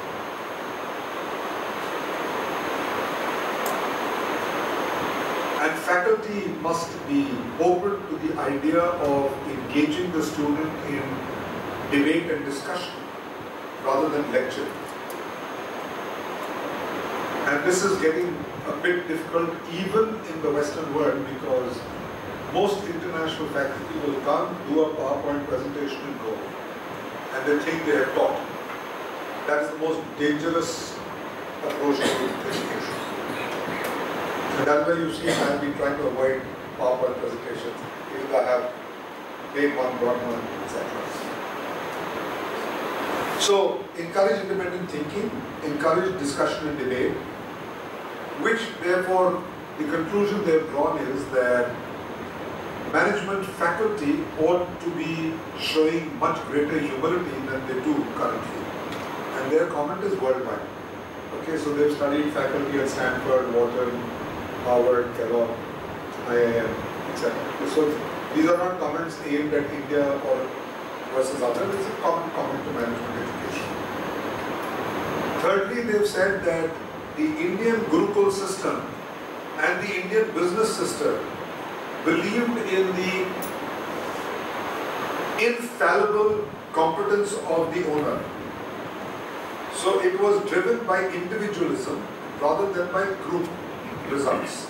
And faculty must be open to the idea of engaging the student in debate and discussion rather than lecture. And this is getting a bit difficult even in the Western world, because most international faculty will come, do a PowerPoint presentation and go. And they think they have taught. That is the most dangerous approach to education. And that's why you see I have been trying to avoid PowerPoint presentations, even though I have made one, brought one, etc. So, encourage independent thinking, encourage discussion and debate, which therefore the conclusion they have drawn is that management faculty ought to be showing much greater humility than they do currently. And their comment is worldwide. Okay, so they've studied faculty at Stanford, Wharton, Harvard, Kellogg, IIM, etc. So these are not comments aimed at India or versus others. It's a common comment to management education. Thirdly, they've said that the Indian Gurukul system and the Indian business system believed in the infallible competence of the owner. So it was driven by individualism rather than by group results.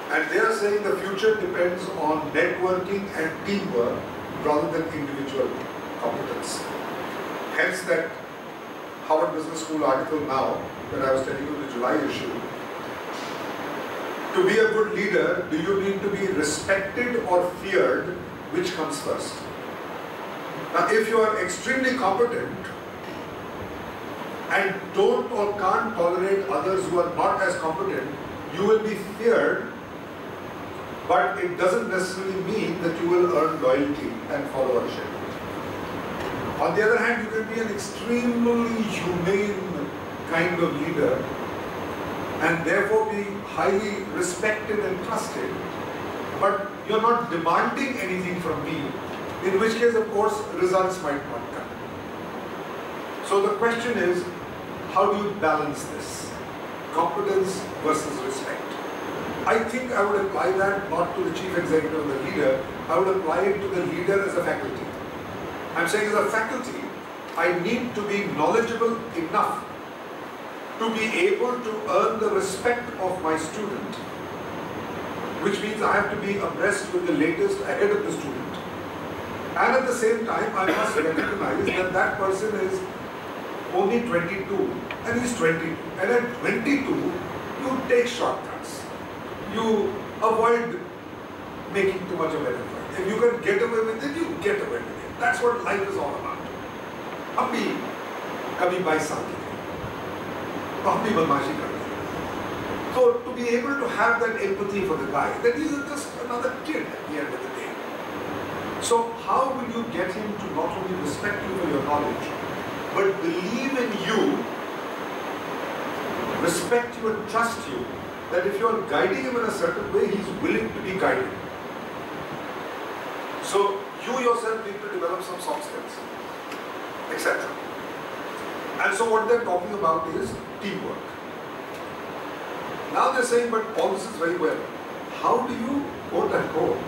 And they are saying the future depends on networking and teamwork rather than individual competence. Hence that Harvard Business School article now, that I was telling you the July issue. To be a good leader, do you need to be respected or feared? Which comes first? Now, if you are extremely competent and don't or can't tolerate others who are not as competent, you will be feared, but it doesn't necessarily mean that you will earn loyalty and followership. On the other hand, you can be an extremely humane kind of leader and therefore be highly respected and trusted, but you're not demanding anything from me, in which case, of course, results might not come. So the question is, how do you balance this? Competence versus respect. I think I would apply that not to the chief executive or the leader, I would apply it to the leader as a faculty. I'm saying as a faculty, I need to be knowledgeable enough to be able to earn the respect of my student, which means I have to be abreast with the latest ahead of the student. And at the same time, I must recognize that that person is only 22 and he's 22. And at 22, you take shortcuts. You avoid making too much of an effort. If you can get away with it, you get away with it. That's what life is all about. हम भी कभी 22 साल के थे, तो हम भी बदमाशी करते थे. So to be able to have that empathy for the guy, that he's just another kid at the end of the day. So how will you get him to not only respect you for your knowledge, but believe in you, respect you and trust you, that if you are guiding him in a certain way, he's willing to be guided. So you yourself need to develop some soft skills, etc. And so what they're talking about is teamwork. Now they're saying, but all this is very well. How do you, quote unquote,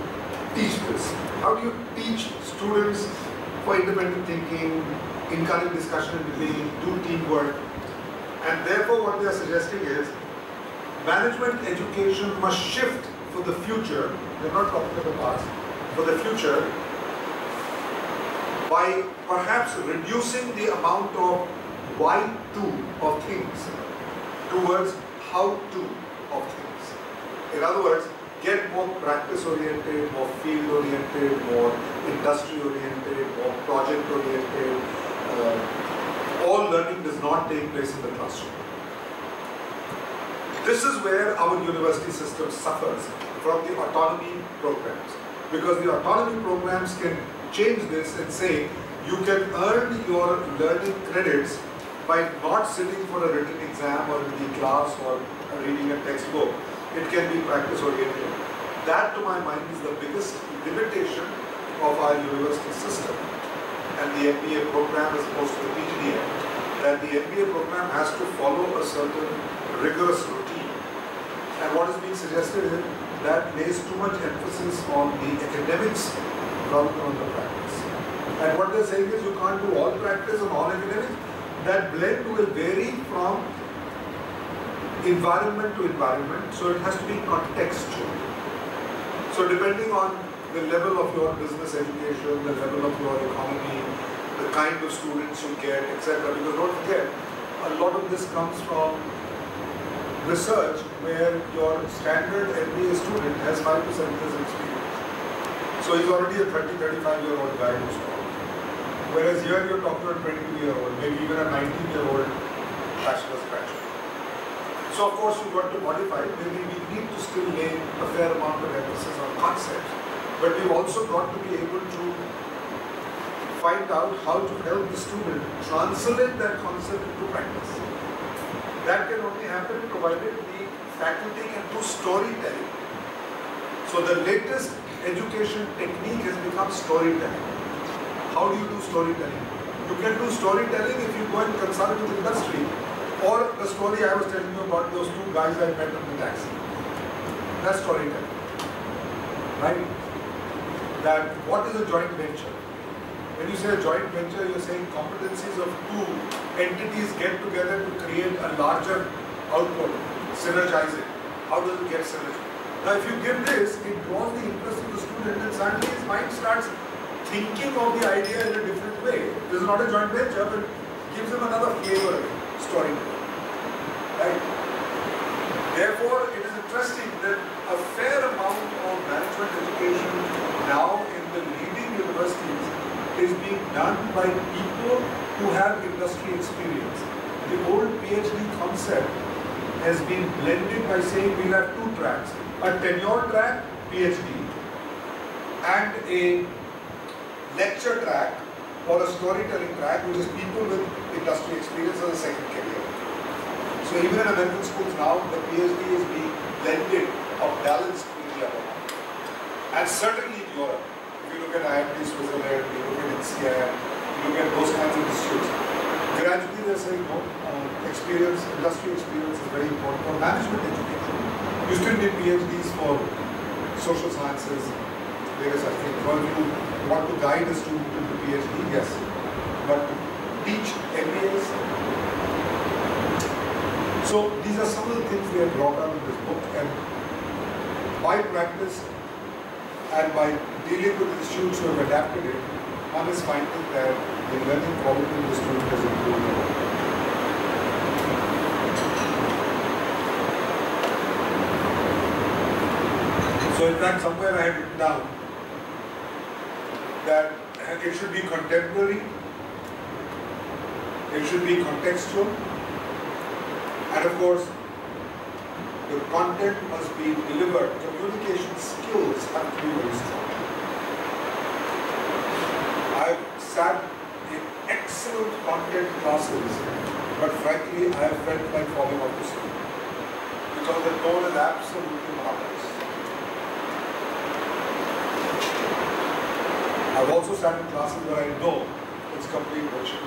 teach this? How do you teach students for independent thinking, encourage discussion and debate, do teamwork? And therefore what they are suggesting is, management education must shift for the future, they're not talking about the past, for the future, by perhaps reducing the amount of why-to of things towards how-to of things. In other words, get more practice-oriented, more field-oriented, more industry-oriented, more project-oriented. All learning does not take place in the classroom. This is where our university system suffers from the autonomy programs. Because the autonomy programs can change this and say, you can earn your learning credits by not sitting for a written exam or in the class or reading a textbook. It can be practice oriented. That, to my mind, is the biggest limitation of our university system and the MBA program as opposed to the PGDM. That the MBA program has to follow a certain rigorous routine. And what is being suggested is that lays too much emphasis on the academics rather than on the practice. And what they're saying is you can't do all practice and all academics. That blend will vary from environment to environment, so it has to be contextual. So depending on the level of your business education, the level of your economy, the kind of students you get, etc. Because don't forget, a lot of this comes from research where your standard MBA student has 5 to 7 years experience. So he's already a 30, 35-year-old guy who's taught. Whereas here you're talking about a 22-year-old, maybe even a 19-year-old bachelor's graduate. So of course you've got to modify. Maybe we need to still lay a fair amount of emphasis on concepts, but we've also got to be able to find out how to help the student translate that concept into practice. That can only happen provided the faculty can do storytelling. So the latest education technique has become storytelling. How do you do storytelling? You can do storytelling if you go and consult with industry, or the story I was telling you about those two guys I met on the taxi. That's storytelling, right? That what is a joint venture? When you say a joint venture, you're saying competencies of two entities get together to create a larger output, synergize it. How does it get synergy? Now if you give this, it draws the interest of the student and suddenly his mind starts thinking of the idea in a different way. This is not a joint venture, but gives him another flavor, storytelling. Right? Therefore, it is interesting that a fair amount of management education now in the leading universities is being done by people who have industry experience. The old PhD concept has been blended by saying we'll have two tracks, a tenure track, PhD, and a lecture track or a storytelling track, which is people with industry experience as a second career. So even in American schools now, the PhD is being blended or balanced with the other one. And certainly in Europe, if you look at IIT Switzerland, you look at INSEAD, you look at those kinds of institutes, gradually they're saying, no, experience, industry experience is very important for management education. You still need PhDs for social sciences, various other things. Or if you want to guide a student to the PhD, yes. But to teach MBAs. So these are some of the things we have brought out in this book, and by practice and by dealing with the students who have adapted it, one is finding that the learning quality of the student has improved a lot. So in fact, somewhere I had written down that it should be contemporary, it should be contextual, and of course, the content must be delivered. Communication skills have to be very strong. I've sat in excellent content classes, but frankly, I have felt like falling off the seat because the tone is absolutely monotonous. I've also sat in classes where I know it's complete bullshit.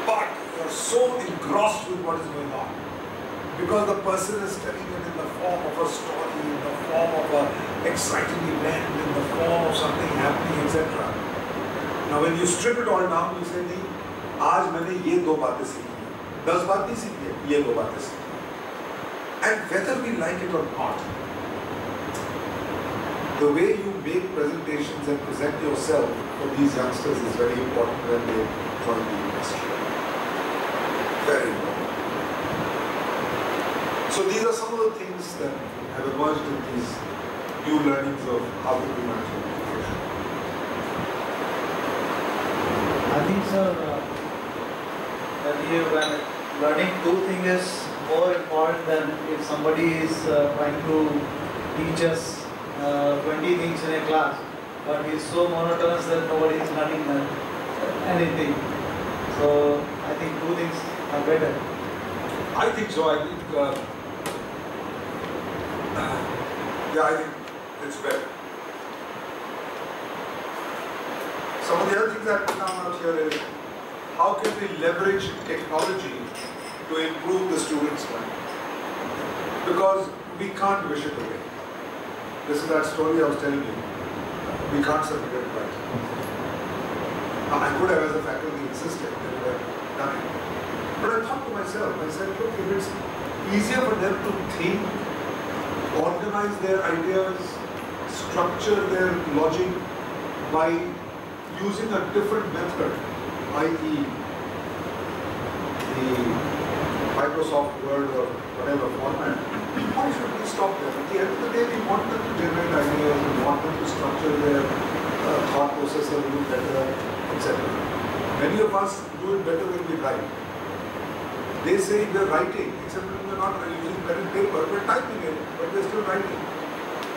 But you're so engrossed with what is going on because the person is telling it in the form of a story, in the form of an exciting event, in the form of something happening, etc. Now when you strip it all down, you say, नहीं, आज मैंने ये दो बातें सीखी हैं, 10 बात नहीं सीखी है, ये दो बातें सीखी हैं. And whether we like it or not, the way you make presentations and present yourself for these youngsters is very important when they join the industry. Very important. So these are some of the things that have emerged in these new learnings of how to do management education. I think, sir, that here when learning two things is more important than if somebody is trying to teach us 20 things in a class, but he's so monotonous that nobody is learning anything. So I think two things are better. I think so. I think, I think it's better. Some of the other things that come out here is how can we leverage technology to improve the students' mind? Because we can't wish it away. This is that story I was telling you. We can't submit it right. Now, I could have, as a faculty, insisted that we have done it. But I thought to myself, I said, look, if it's easier for them to think, organize their ideas, structure their logic by using a different method, i.e. the Microsoft Word or whatever format, why should we stop them? At the end of the day, we want them to generate ideas, we want them to structure their thought process a little better, etc. Many of us do it better when we write. They say we're writing, except when we're not using pen and paper, we're typing it, but we're still writing.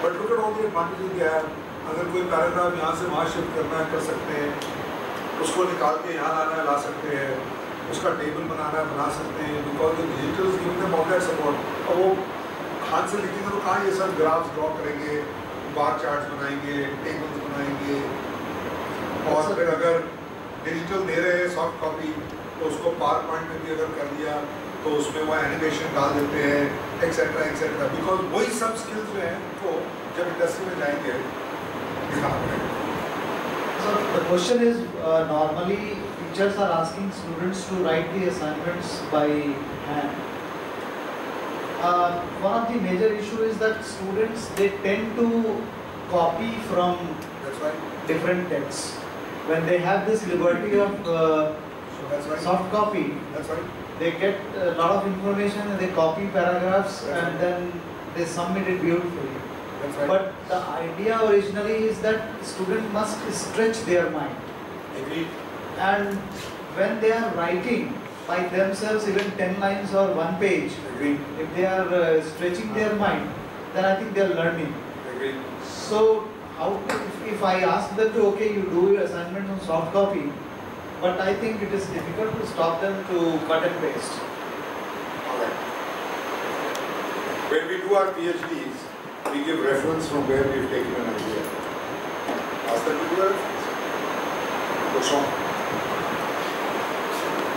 But look at all the advantages they have. अगर कोई paragraph यहाँ से वहाँ shift करना है कर सकते हैं, उसको निकाल के यहाँ लाना है ला सकते हैं, उसका टेबल बनाना है बना सकते हैं, because digital is giving them all that support. अब वो हाथ से लिखेंगे तो कहाँ ये सब ग्राफ्स ड्रॉ करेंगे, बार चार्ट्स बनाएंगे, टेबल्स बनाएंगे। और फिर अगर डिजिटल दे रहे हैं सॉफ्ट कॉपी तो उसको पावर पॉइंट में भी अगर कर दिया तो उसमें वो एनिमेशन डाल देते हैं, एक्सेट्रा एक्सेट्रा। बिकॉज वही सब स्किल्स जो हैं उनको जब इंडस्ट्री में जाएंगे दिखाना पड़ेगा। So the question is, normally teachers are asking students to write the assignments by hand. One of the major issue is that students, they tend to copy from That's right. different texts. When they have this liberty of That's right. soft copy, That's right. they get a lot of information and they copy paragraphs and then they submit it beautifully. That's right. But the idea originally is that the student must stretch their mind. Agreed. And when they are writing by themselves even 10 lines or 1 page, Agreed. if they are stretching their mind, then I think they are learning. Agreed. So how if I ask them to, okay, you do your assignment on soft copy, but I think it is difficult to stop them to cut and paste. Alright. When we do our PhDs, we give reference from where we've taken an idea. Ask them to do a reference. What's wrong?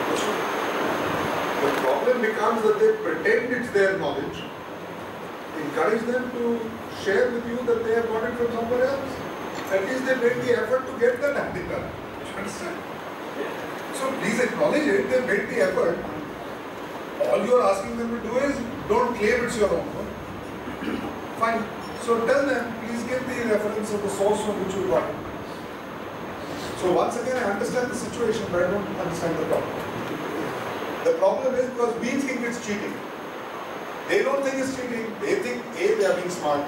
What's wrong? The problem becomes that they pretend it's their knowledge. Encourage them to share with you that they have got it from somewhere else. At least they made the effort to get that idea. You understand? So please acknowledge it, they made the effort. All you are asking them to do is don't claim it's your own. No? Fine. So tell them, please give the reference of the source from which you got it. So once again, I understand the situation, but I don't understand the problem. The problem is because we think it's cheating. They don't think it's cheating. They think A, they are being smart.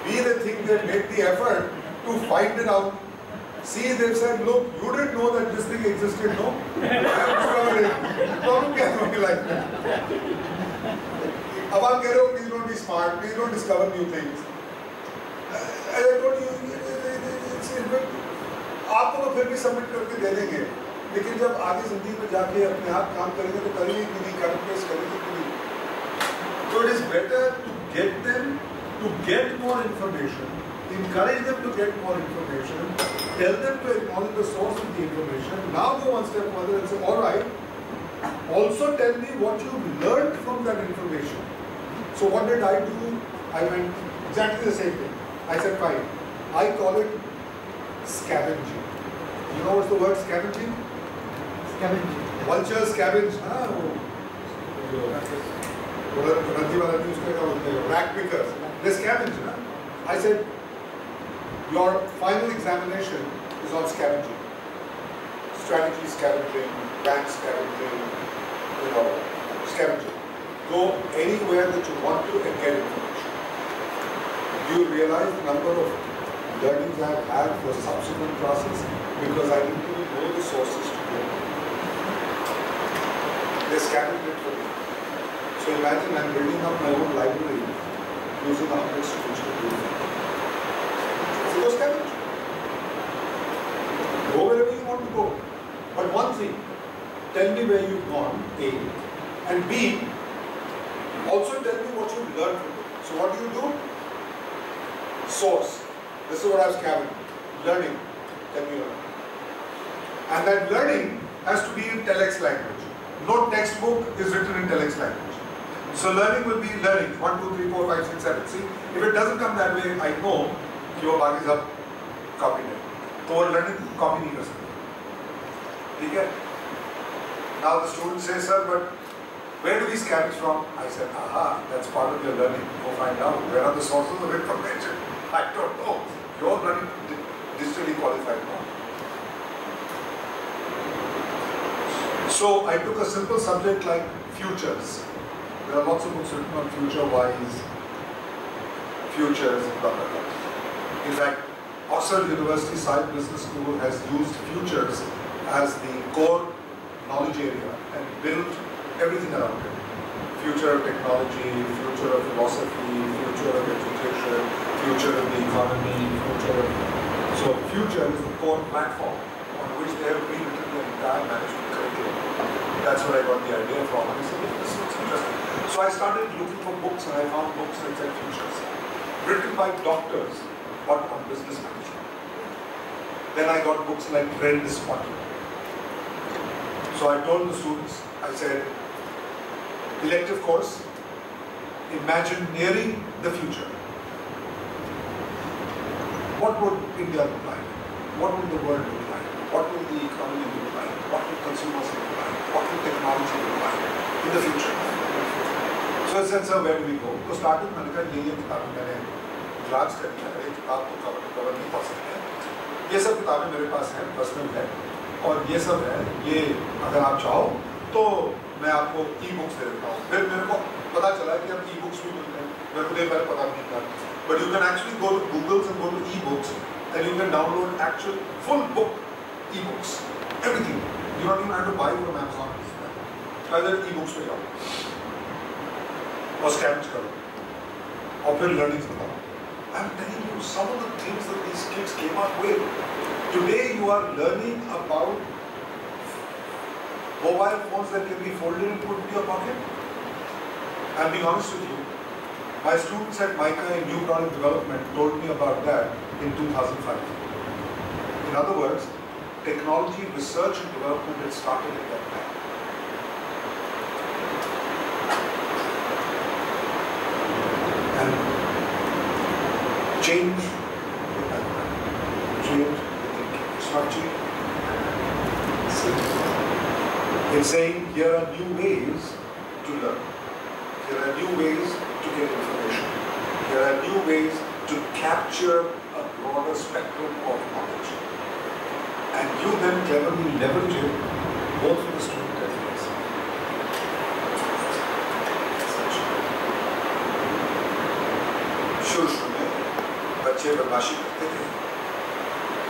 B, they think they made the effort to find it out. C, they've said, look, you didn't know that this thing existed, no? I have discovered it. Problem क्या होने like that? अब आप कह रहे हो, please don't be smart, please don't discover new things. As I told you, आपको तो फिर भी सबमिट करके दे देंगे, लेकिन जब आगे जिंदगी में जाके अपने आप काम करेंगे तो करेंगे कि नहीं, करंट पेस करेंगे कि नहीं. So it is better to get them to get more information. Encourage them to get more information, tell them to acknowledge the source of the information, now go one step further and say, alright, also tell me what you learned from that information. So what did I do? I went exactly the same thing. I said, fine, I call it scavenging. You know what's the word scavenging? Scavenging. Vulture scavenge. Rack pickers. They scavenge. I said, your final examination is on scavenging. Strategy scavenging, rank scavenging, scavenging. Go anywhere that you want to and get information. Do you realize the number of learnings I have had for subsequent classes? Because I need to know the sources to go. They scavenge it for me. So imagine I'm building up my own library using 100 students to do it. Go scavenge. Go wherever you want to go. But one thing, tell me where you've gone, A, and B, also tell me what you've learned from it. So what do? Source. This is what I've scavenged. Learning. Tell me learning. And that learning has to be in telex language. No textbook is written in telex language. So learning will be learning. 1, 2, 3, 4, 5, 6, 7. See, if it doesn't come that way, I know your body is up, copy it. So learning copy नहीं कर सकते. ठीक है? Now the student says, sir, but where do we scavenge from? I said, aha, that's part of your learning. Go find out. Where are the sources of information? I don't know. You're learning digitally qualified now. So I took a simple subject like futures. There are lots of books written on future wise, futures, blah blah blah. In fact, Oxford University Science Business School has used futures as the core knowledge area and built everything around it. Future of technology, future of philosophy, future of education, future of the economy, future of... So future is the core platform on which they have rewritten the entire management curriculum. That's where I got the idea from. And I said, this looks interesting. So I started looking for books, and I found books that said futures, written by doctors, but on business management. Then I got books like Trend is Spotted. So I told the students, I said, elective course, imagineering the future. What would India look like? What would the world look like? What will the economy look like? What will consumers look like? What will technology look like in the future? So I said, sir, where do we go? तो starting मैंने कहा ये किताबें मैंने glass कर दिया, एक किताब तो कवर नहीं पढ़ सकते हैं। ये सब किताबें मेरे पास हैं, पर्सनल है, और ये सब है, ये अगर आप चाहो तो मैं आपको ई-बुक्स दे देता हूँ। फिर मेरे को पता चला कि अब ई-बुक्स भी मिलते हैं, मेरे को पहले पता नहीं था। But you can actually go to Google and go to e-books, and you can download actual full book e-books, everything. You don't even have to buy from Amazon. Either e-books पे जाओ और स्कैन करो और फिर learnings बताओ। I'm telling you, some of the things that these kids came up with. Today you are learning about mobile phones that can be folded and put in your pocket. I'm being honest with you. My students at MICA in New Product Development told me about that in 2005. In other words, technology research and development had started at that time. And change the thinking. It's not cheap. It's saying here are new ways to learn. Here are new ways to get information. There are new ways to capture a broader spectrum of knowledge. And you then cleverly leverage it both for the student and for yourself. शुरू में बच्चे बदमाशी करते थे.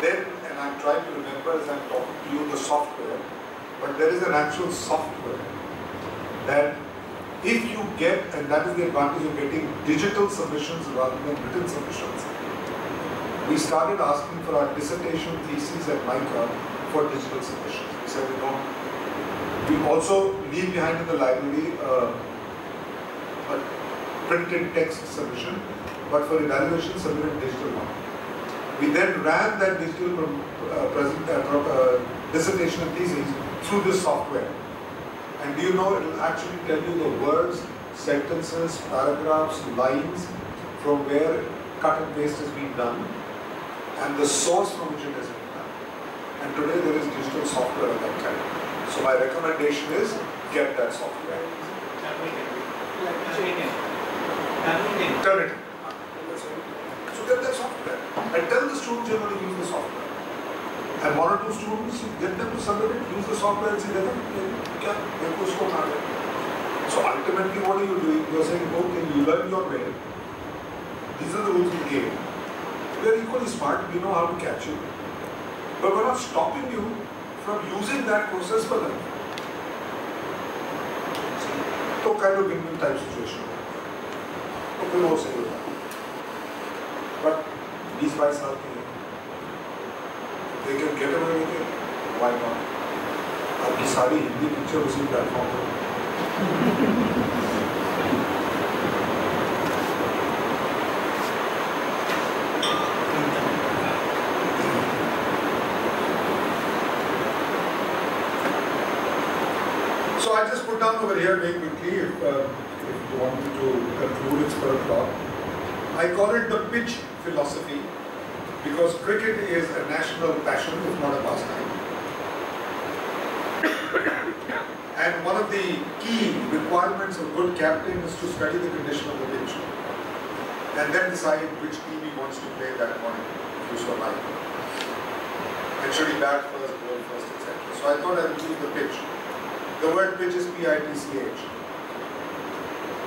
Then, and I'm trying to remember as I'm talking to you the software, but there is an actual software that if you get, and that is the advantage of getting digital submissions rather than written submissions. We started asking for our dissertation theses at MICA for digital submissions. We said we don't. We also leave behind in the library a printed text submission, but for evaluation submitted digital one. We then ran that digital dissertation and thesis through this software. And do you know, it will actually tell you the words, sentences, paragraphs, lines, from where cut and paste has been done, and the source from which it has been done. And today there is digital software of that kind. So my recommendation is, get that software. Turn it. So get that software. And tell the students you're going to use the software. And one or two students, get them to submit it, use the software and see so ultimately what are you doing? You're saying, okay, you learn your way. These are the rules of the game. We are equally smart, we know how to catch you. But we're not stopping you from using that process for them. So kind of win-win type situation. Okay, no say that. But these guys are they can get away with it, why not? आपकी सारी Hindi picture उसी platform पर. So I just put down over here very quickly, if you want me to conclude, it's for a thought. I call it the pitch philosophy, because cricket is a national passion, if not a pastime. And one of the key requirements of good captain is to study the condition of the pitch and then decide which team he wants to play that morning, if you so like. And should he bat first, bowl first, etc. So I thought I would choose the pitch. The word pitch is P-I-T-C-H.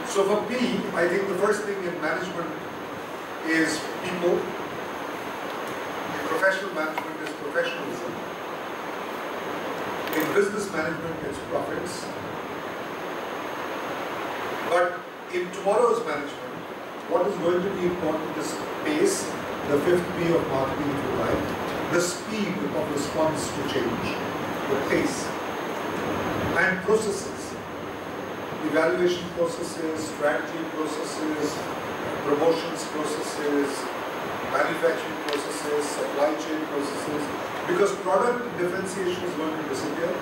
So for P, I think the first thing in management is people. Professional management is professionalism. In business management, it's profits. But in tomorrow's management, what is going to be important is pace, the fifth P of marketing, if you like, the speed of response to change, the pace. and processes, evaluation processes, strategy processes, promotions processes, manufacturing processes, supply chain processes, because product differentiation is going to disappear,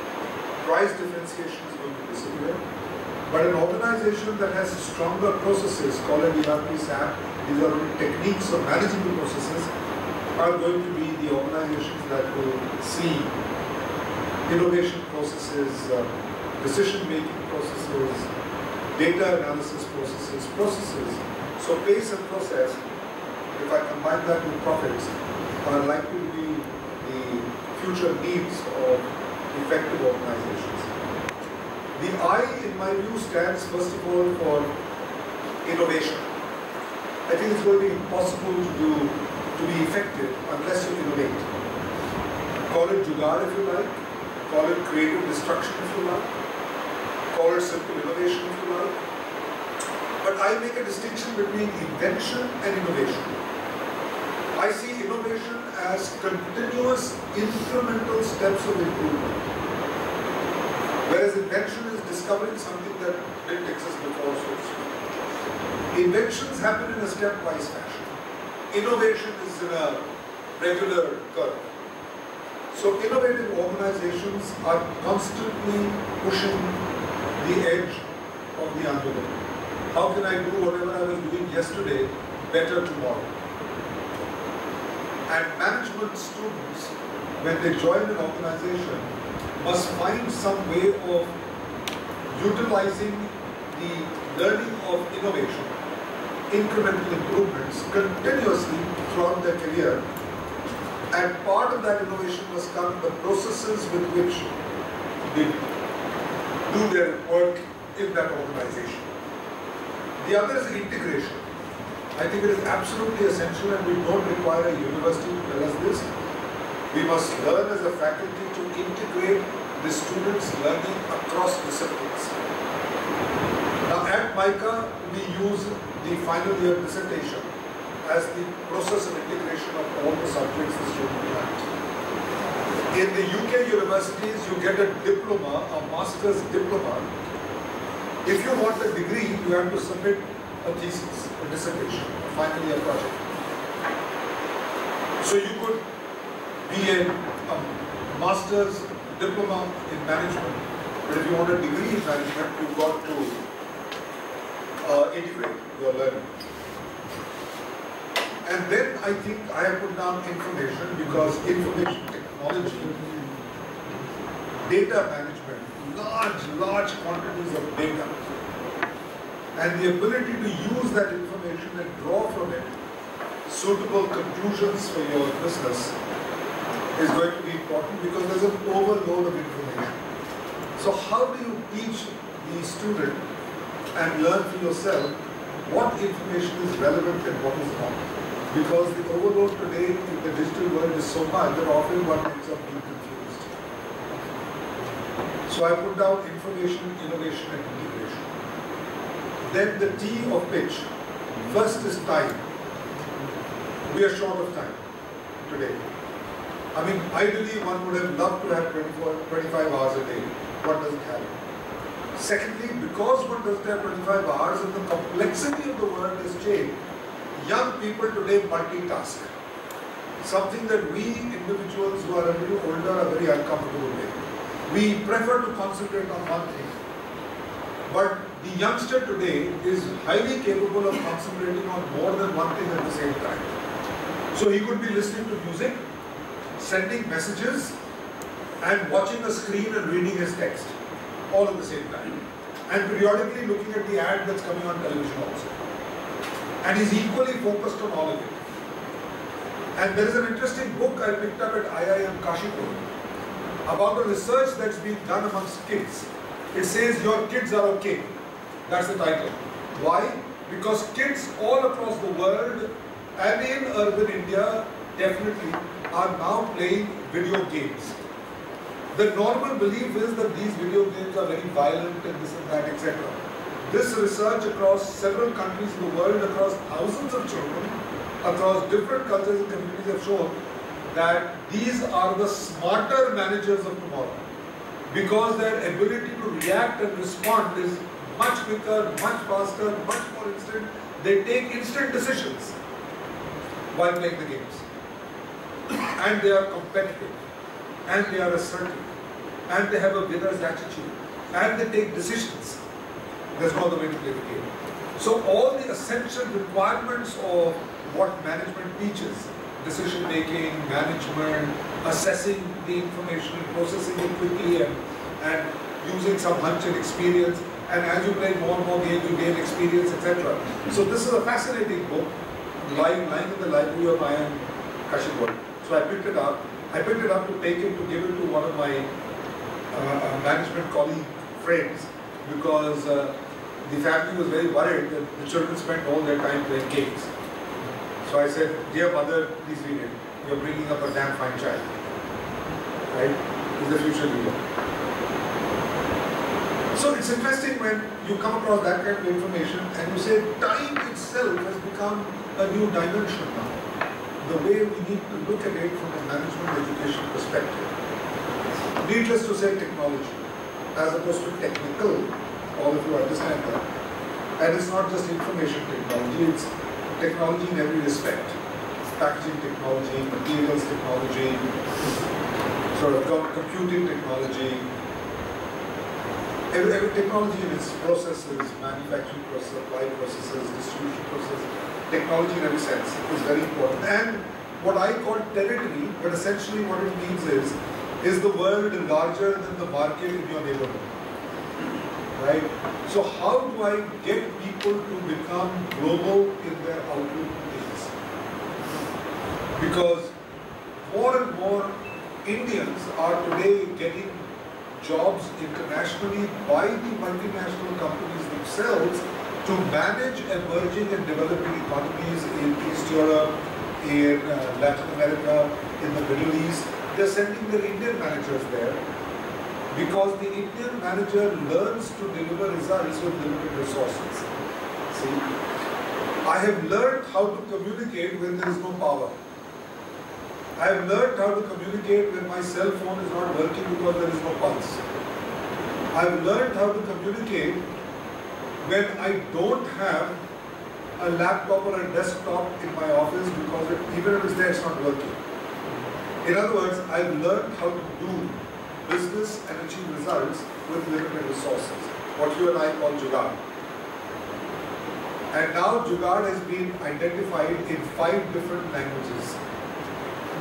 price differentiation is going to disappear, but an organization that has stronger processes, call it ERP, SAP, these are only techniques of managing the processes, are going to be the organizations that will see innovation processes, decision-making processes, data analysis processes. So pace and process, if I combine that with profits, are likely to be the future needs of effective organizations. The I, in my view, stands first of all for innovation. I think it's going to be impossible to be effective unless you innovate. Call it jugaad if you like, call it creative destruction if you like, call it simple innovation if you like. But I make a distinction between invention and innovation. I see innovation as continuous incremental steps of improvement, whereas invention is discovering something that didn't exist before. So inventions happen in a stepwise fashion. Innovation is in a regular curve. So innovative organizations are constantly pushing the edge of the envelope. How can I do whatever I was doing yesterday better tomorrow? And management students, when they join an organization, must find some way of utilizing the learning of innovation, incremental improvements continuously throughout their career. And part of that innovation must come the processes with which they do their work in that organization. The other is integration. I think it is absolutely essential, and we don't require a university to tell us this. We must learn as a faculty to integrate the students' learning across disciplines. Now at MICA, we use the final year dissertation as the process of integration of all the subjects the student learns. In the UK universities, you get a diploma, a master's diploma. If you want a degree, you have to submit a thesis, a dissertation, a final year project. So you could be a master's diploma in management, but if you want a degree in management, you've got to integrate your learning. And then I think I have put down information, because information technology, data management, large quantities of data, and the ability to use that information and draw from it suitable conclusions for your business is going to be important, because there's an overload of information. So how do you teach the student and learn for yourself what information is relevant and what is not? Because the overload today in the digital world is so much that often one ends up being confused. So I put down information, innovation and integration. Then the T of pitch. First is time. We are short of time today. I mean, ideally one would have loved to have 25 hours a day. One doesn't have it. Secondly, because one doesn't have 25 hours and the complexity of the world has changed, young people today multitask. Something that we individuals who are a little older are very uncomfortable with. We prefer to concentrate on one thing. But the youngster today is highly capable of concentrating on more than one thing at the same time. So he could be listening to music, sending messages, and watching a screen and reading his text all at the same time. And periodically looking at the ad that's coming on television also. And he's equally focused on all of it. And there is an interesting book I picked up at IIM Kashipur about the research that's being done amongst kids. It says, "Your kids are okay." That's the title. Why? Because kids all across the world and in urban India definitely are now playing video games. The normal belief is that these video games are very violent and this and that, etc. This research across several countries in the world, across thousands of children, across different cultures and communities have shown that these are the smarter managers of tomorrow. because their ability to react and respond is much quicker, much faster, much more instant. They take instant decisions while playing the games. And they are competitive, and they are assertive, and they have a winner's attitude, and they take decisions. There's no other way to play the game. So all the essential requirements of what management teaches, decision making, management, assessing the information, processing it quickly, and using some hunch and experience, and as you play more and more games, you gain experience, etc. So this is a fascinating book, lying in the library of Ian Kashipur. So I picked it up. I picked it up to take it, to give it to one of my management colleague friends, because the family was very worried that the children spent all their time playing games. So I said, dear mother, please read it. You're bringing up a damn fine child. Right? He's the future leader. So it's interesting when you come across that kind of information and you say time itself has become a new dimension now. The way we need to look at it from a management education perspective. Needless to say, technology, as opposed to technical, all of you understand that. And it's not just information technology, it's technology in every respect. Packaging technology, materials technology, sort of computing technology, every technology in its processes, manufacturing process, supply processes, distribution processes, technology in every sense is very important. And what I call territory, but essentially what it means is the world larger than the market in your neighborhood. Right? So how do I get people to become global in their outlook to things? Because more and more Indians are today getting jobs internationally by the multinational companies themselves to manage emerging and developing economies in East Europe, in Latin America, in the Middle East. They're sending their Indian managers there because the Indian manager learns to deliver results with limited resources. See, I have learned how to communicate when there is no power. I have learned how to communicate when my cell phone is not working because there is no pulse. I have learned how to communicate when I don't have a laptop or a desktop in my office because even if it's there, it's not working. In other words, I've learned how to do business and achieve results with limited resources, what you and I call Jugaad. And now Jugaad has been identified in 5 different languages.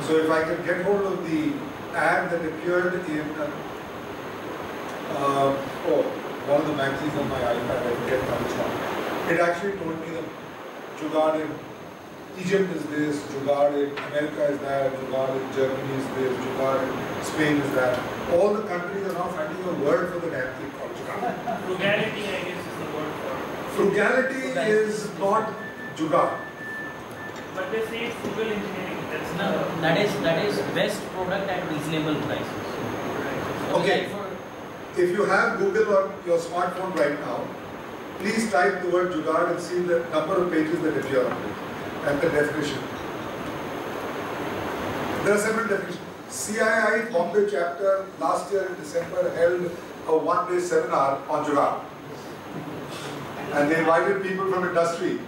So if I can get hold of the ad that appeared in one of the magazines on my iPad, I forget how it's called. It actually told me that Jugaad in Egypt is this, Jugaad in America is that, Jugaad in Germany is this, Jugaad in Spain is that. All the countries are now finding a word for the damn thing called Jugaad. Frugality, I guess, is the word for it. Frugality is not Jugaad. But they say it's frugal engineering. That's No, that is best product at reasonable prices. Okay. If you have Google on your smartphone right now, please type the word Jugaad and see the number of pages that appear on it and the definition. There are several definitions. CII Bombay chapter last year in December held a one-day seminar on Jugaad. And they invited people from industry.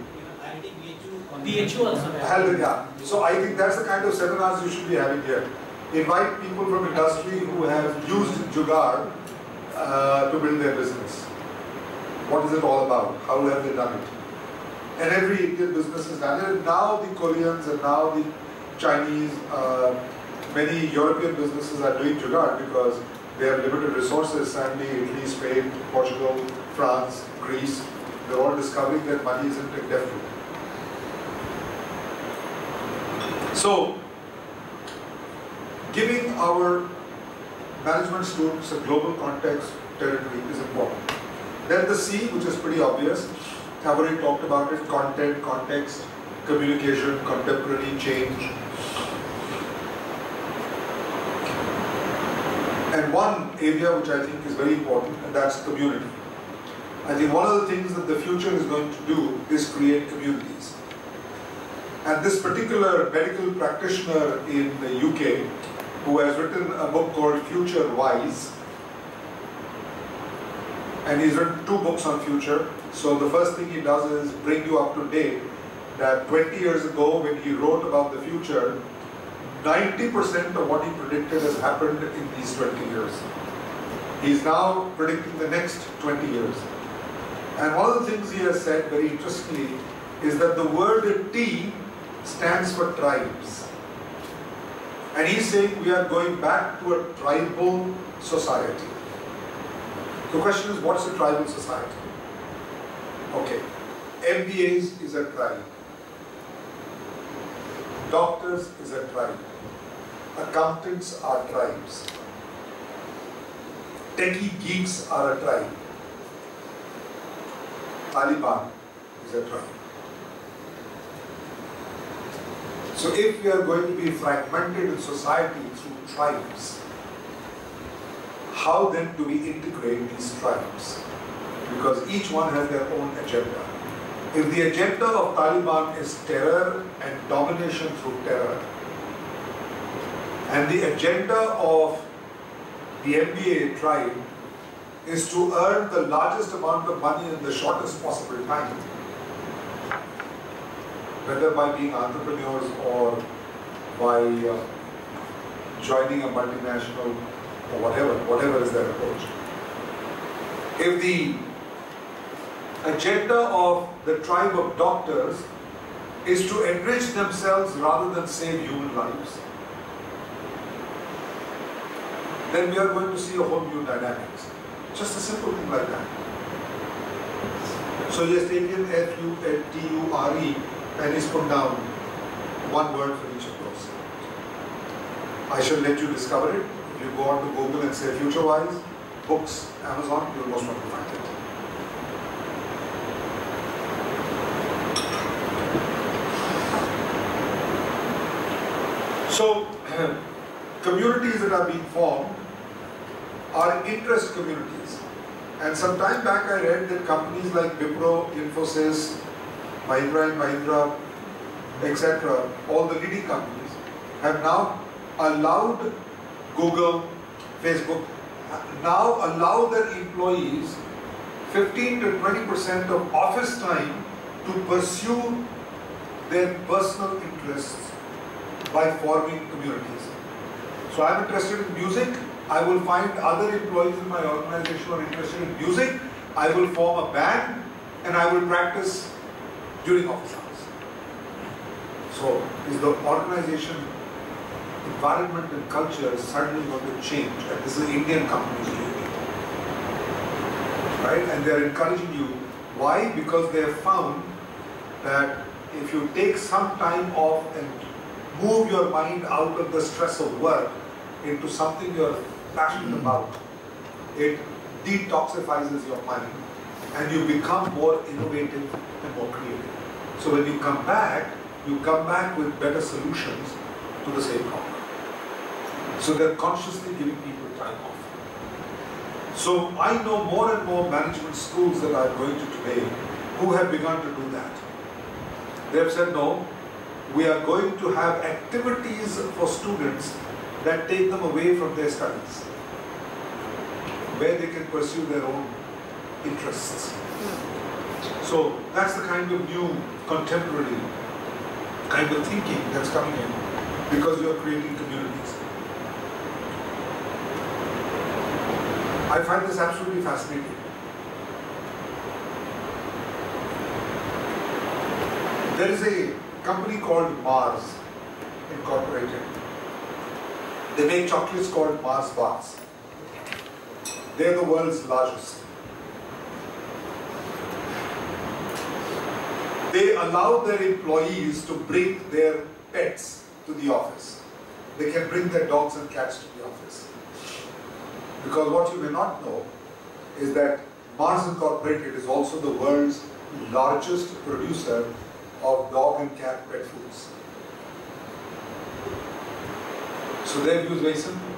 BHU also. Yeah. So I think that's the kind of seminars you should be having here. Invite people from industry who have used Jugaad to build their business. What is it all about? How have they done it? And every Indian business has done it. Now the Koreans and now the Chinese, many European businesses are doing Jugaad because they have limited resources. Sadly, Italy, Spain, Portugal, France, Greece, they're all discovering that money isn't indefinite. So, giving our management students a global context territory is important. Then the C, which is pretty obvious, I've already talked about it: content, context, communication, contemporary change. And one area which I think is very important, and that's community. I think one of the things that the future is going to do is create communities. And this particular medical practitioner in the UK, who has written a book called Future Wise, and he's written 2 books on future. So the first thing he does is bring you up to date that 20 years ago when he wrote about the future, 90% of what he predicted has happened in these 20 years. He's now predicting the next 20 years. And one of the things he has said very interestingly is that the word T stands for tribes. And he's saying we are going back to a tribal society. The question is, what's a tribal society? Okay, MBAs is a tribe. Doctors is a tribe. Accountants are tribes. Techie geeks are a tribe. Taliban is a tribe. So if we are going to be fragmented in society through tribes, how then do we integrate these tribes? Because each one has their own agenda. If the agenda of Taliban is terror and domination through terror, and the agenda of the MBA tribe is to earn the largest amount of money in the shortest possible time, whether by being entrepreneurs or by joining a multinational or whatever is their approach. If the agenda of the tribe of doctors is to enrich themselves rather than save human lives, then we are going to see a whole new dynamics. Just a simple thing like that. So he has taken F-U-T-U-R-E and he's put down one word for each of those. I shall let you discover it. If you go on to Google and say FutureWise, books, Amazon, you will most likely find it. So, communities that are being formed are interest communities. And some time back I read that companies like Wipro, Infosys, Mahindra & Mahindra, etc., all the leading companies, have now allowed Google, Facebook, now allow their employees 15 to 20% of office time to pursue their personal interests by forming communities. So I'm interested in music, I will find other employees in my organization who are interested in music, I will form a band and I will practice during office hours. So is the organization environment and culture is suddenly going to change, and this is Indian companies doing it. Right? And they are encouraging you. Why? Because they have found that if you take some time off and move your mind out of the stress of work into something you're passionate about, it detoxifies your mind and you become more innovative and more creative. So when you come back with better solutions to the same problem. So they're consciously giving people time off. So I know more and more management schools that I'm going to today who have begun to do that. They have said, no, we are going to have activities for students that take them away from their studies, where they can pursue their own interests. So that's the kind of new contemporary kind of thinking that's coming in, because you're creating communities. I find this absolutely fascinating. There is a company called Mars Incorporated. They make chocolates called Mars bars. They're the world's largest. They allow their employees to bring their pets to the office. They can bring their dogs and cats to the office. Because what you may not know is that Mars Incorporated is also the world's largest producer of dog and cat pet foods. So their view is very simple.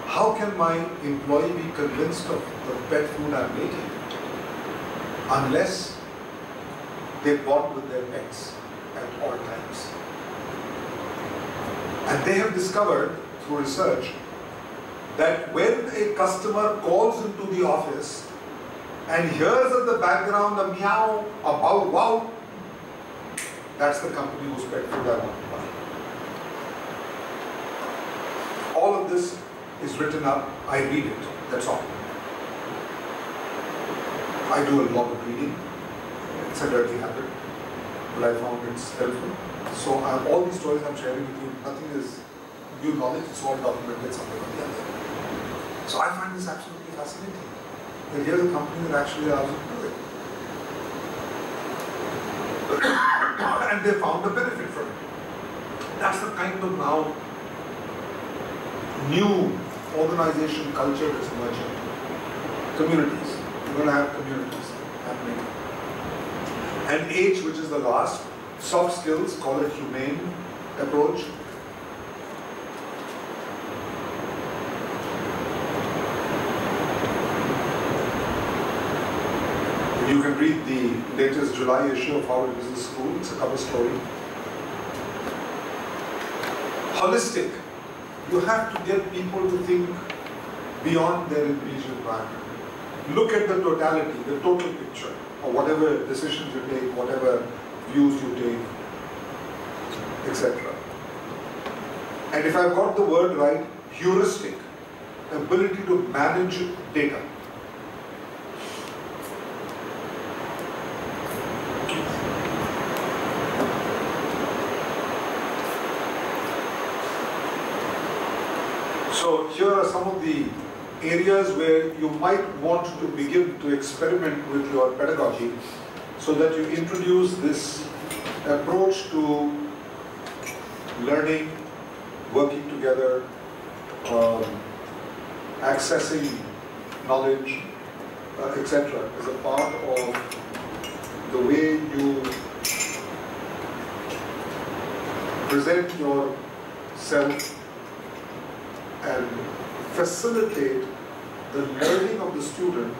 How can my employee be convinced of the pet food I'm making unless they bond with their pets at all times? And they have discovered through research that when a customer calls into the office and here's at the background a meow, a bow wow. That's the company whose pet food I want to buy. All of this is written up, I read it, that's all. I do a lot of reading. It's a dirty habit, but I found it's helpful. So all these stories I'm sharing with you, nothing is new knowledge, it's all documented somewhere or the other. So I find this absolutely fascinating. That here's a company that actually allows you to do it. And they found a benefit from it. That's the kind of now new organization culture that's emerging. Communities. We're going to have communities happening. And H, which is the last, soft skills, call it humane approach. You can read the latest July issue of Harvard Business School. It's a cover story. Holistic. You have to get people to think beyond their immediate environment. Look at the totality, the total picture, or whatever decisions you take, whatever views you take, etc. And if I've got the word right, heuristic, ability to manage data. So here are some of the areas where you might want to begin to experiment with your pedagogy so that you introduce this approach to learning, working together, accessing knowledge, etc. as a part of the way you present yourself and facilitate the learning of the student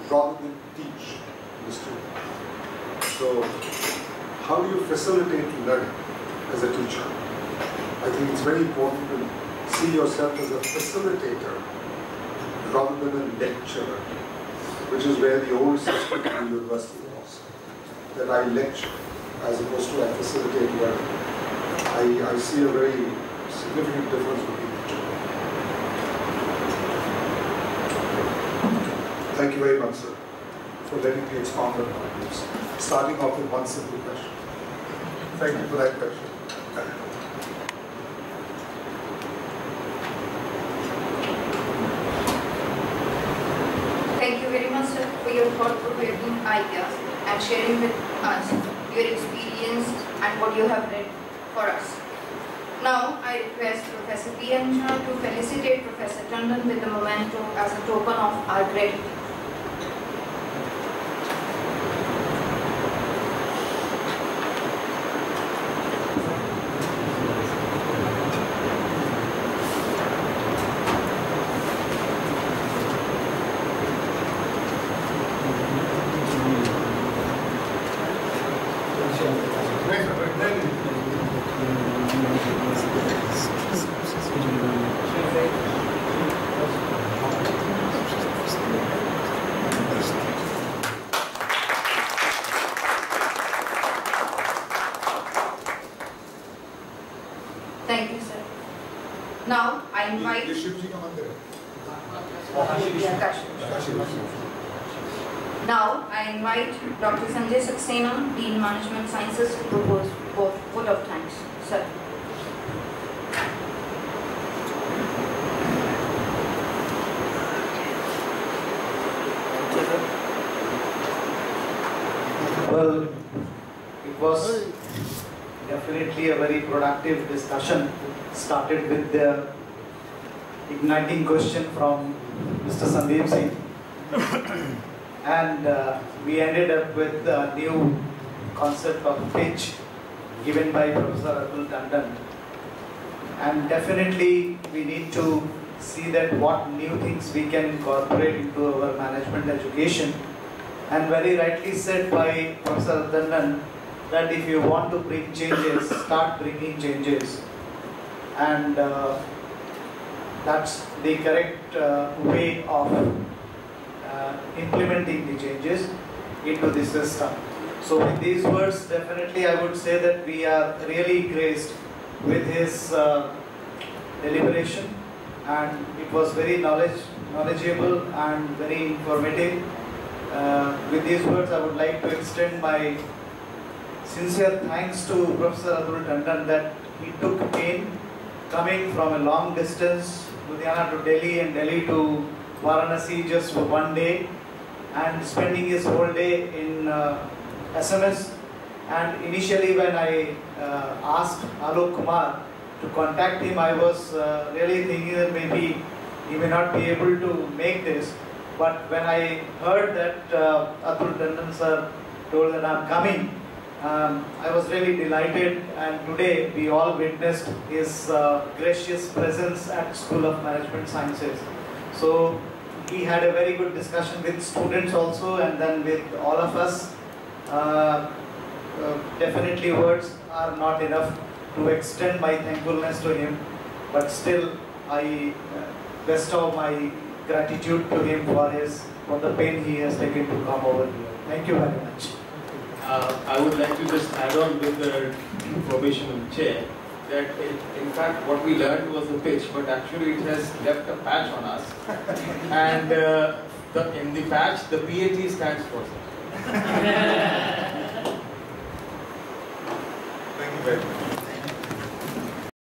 rather than teach the student. So, how do you facilitate learning as a teacher? I think it's very important to see yourself as a facilitator rather than a lecturer, which is where the old system in the university was. That I lecture as opposed to I facilitate learning. I see a very significant difference between the two. Thank you very much, sir, for letting me expound on my views. Starting off with one simple question. Thank you for that question. Thank you very much, sir, for your thought-provoking ideas and sharing with us your experience and what you have read for us. Now, I request Professor P. Anjana to felicitate Professor Tandon with the memento as a token of our gratitude. Thank you, sir. Now, I invite... Now, I invite Dr. Sanjay Saxena, Dean Management Sciences, to propose vote of thanks. Sir. Well, it was definitely a very productive discussion. Started with the igniting question from Mr. Sandeep Singh. And we ended up with a new concept of pitch given by Professor Atul Tandon. And definitely we need to see that what new things we can incorporate into our management education. And very rightly said by Professor Tandon that if you want to bring changes, start bringing changes. And that's the correct way of implementing the changes into the system. So with these words, definitely I would say that we are really graced with his deliberation, and it was very knowledgeable and very informative. With these words, I would like to extend my sincere thanks to Professor Atul Tandon that he took pain coming from a long distance, Ludhiana to Delhi and Delhi to Varanasi just for one day, and spending his whole day in SMS. And initially when I asked Alok Kumar to contact him, I was really thinking that maybe he may not be able to make this. But when I heard that Atul Tandon sir told that I'm coming, I was really delighted, and today we all witnessed his gracious presence at School of Management Sciences. So he had a very good discussion with students also, and then with all of us. Definitely words are not enough to extend my thankfulness to him, but still I bestow my gratitude to him for the pain he has taken to come over here. Thank you very much. I would like to just add on with the information of the chair that in fact what we learned was the pitch, but actually it has left a patch on us. And in the patch, the PAT stands for.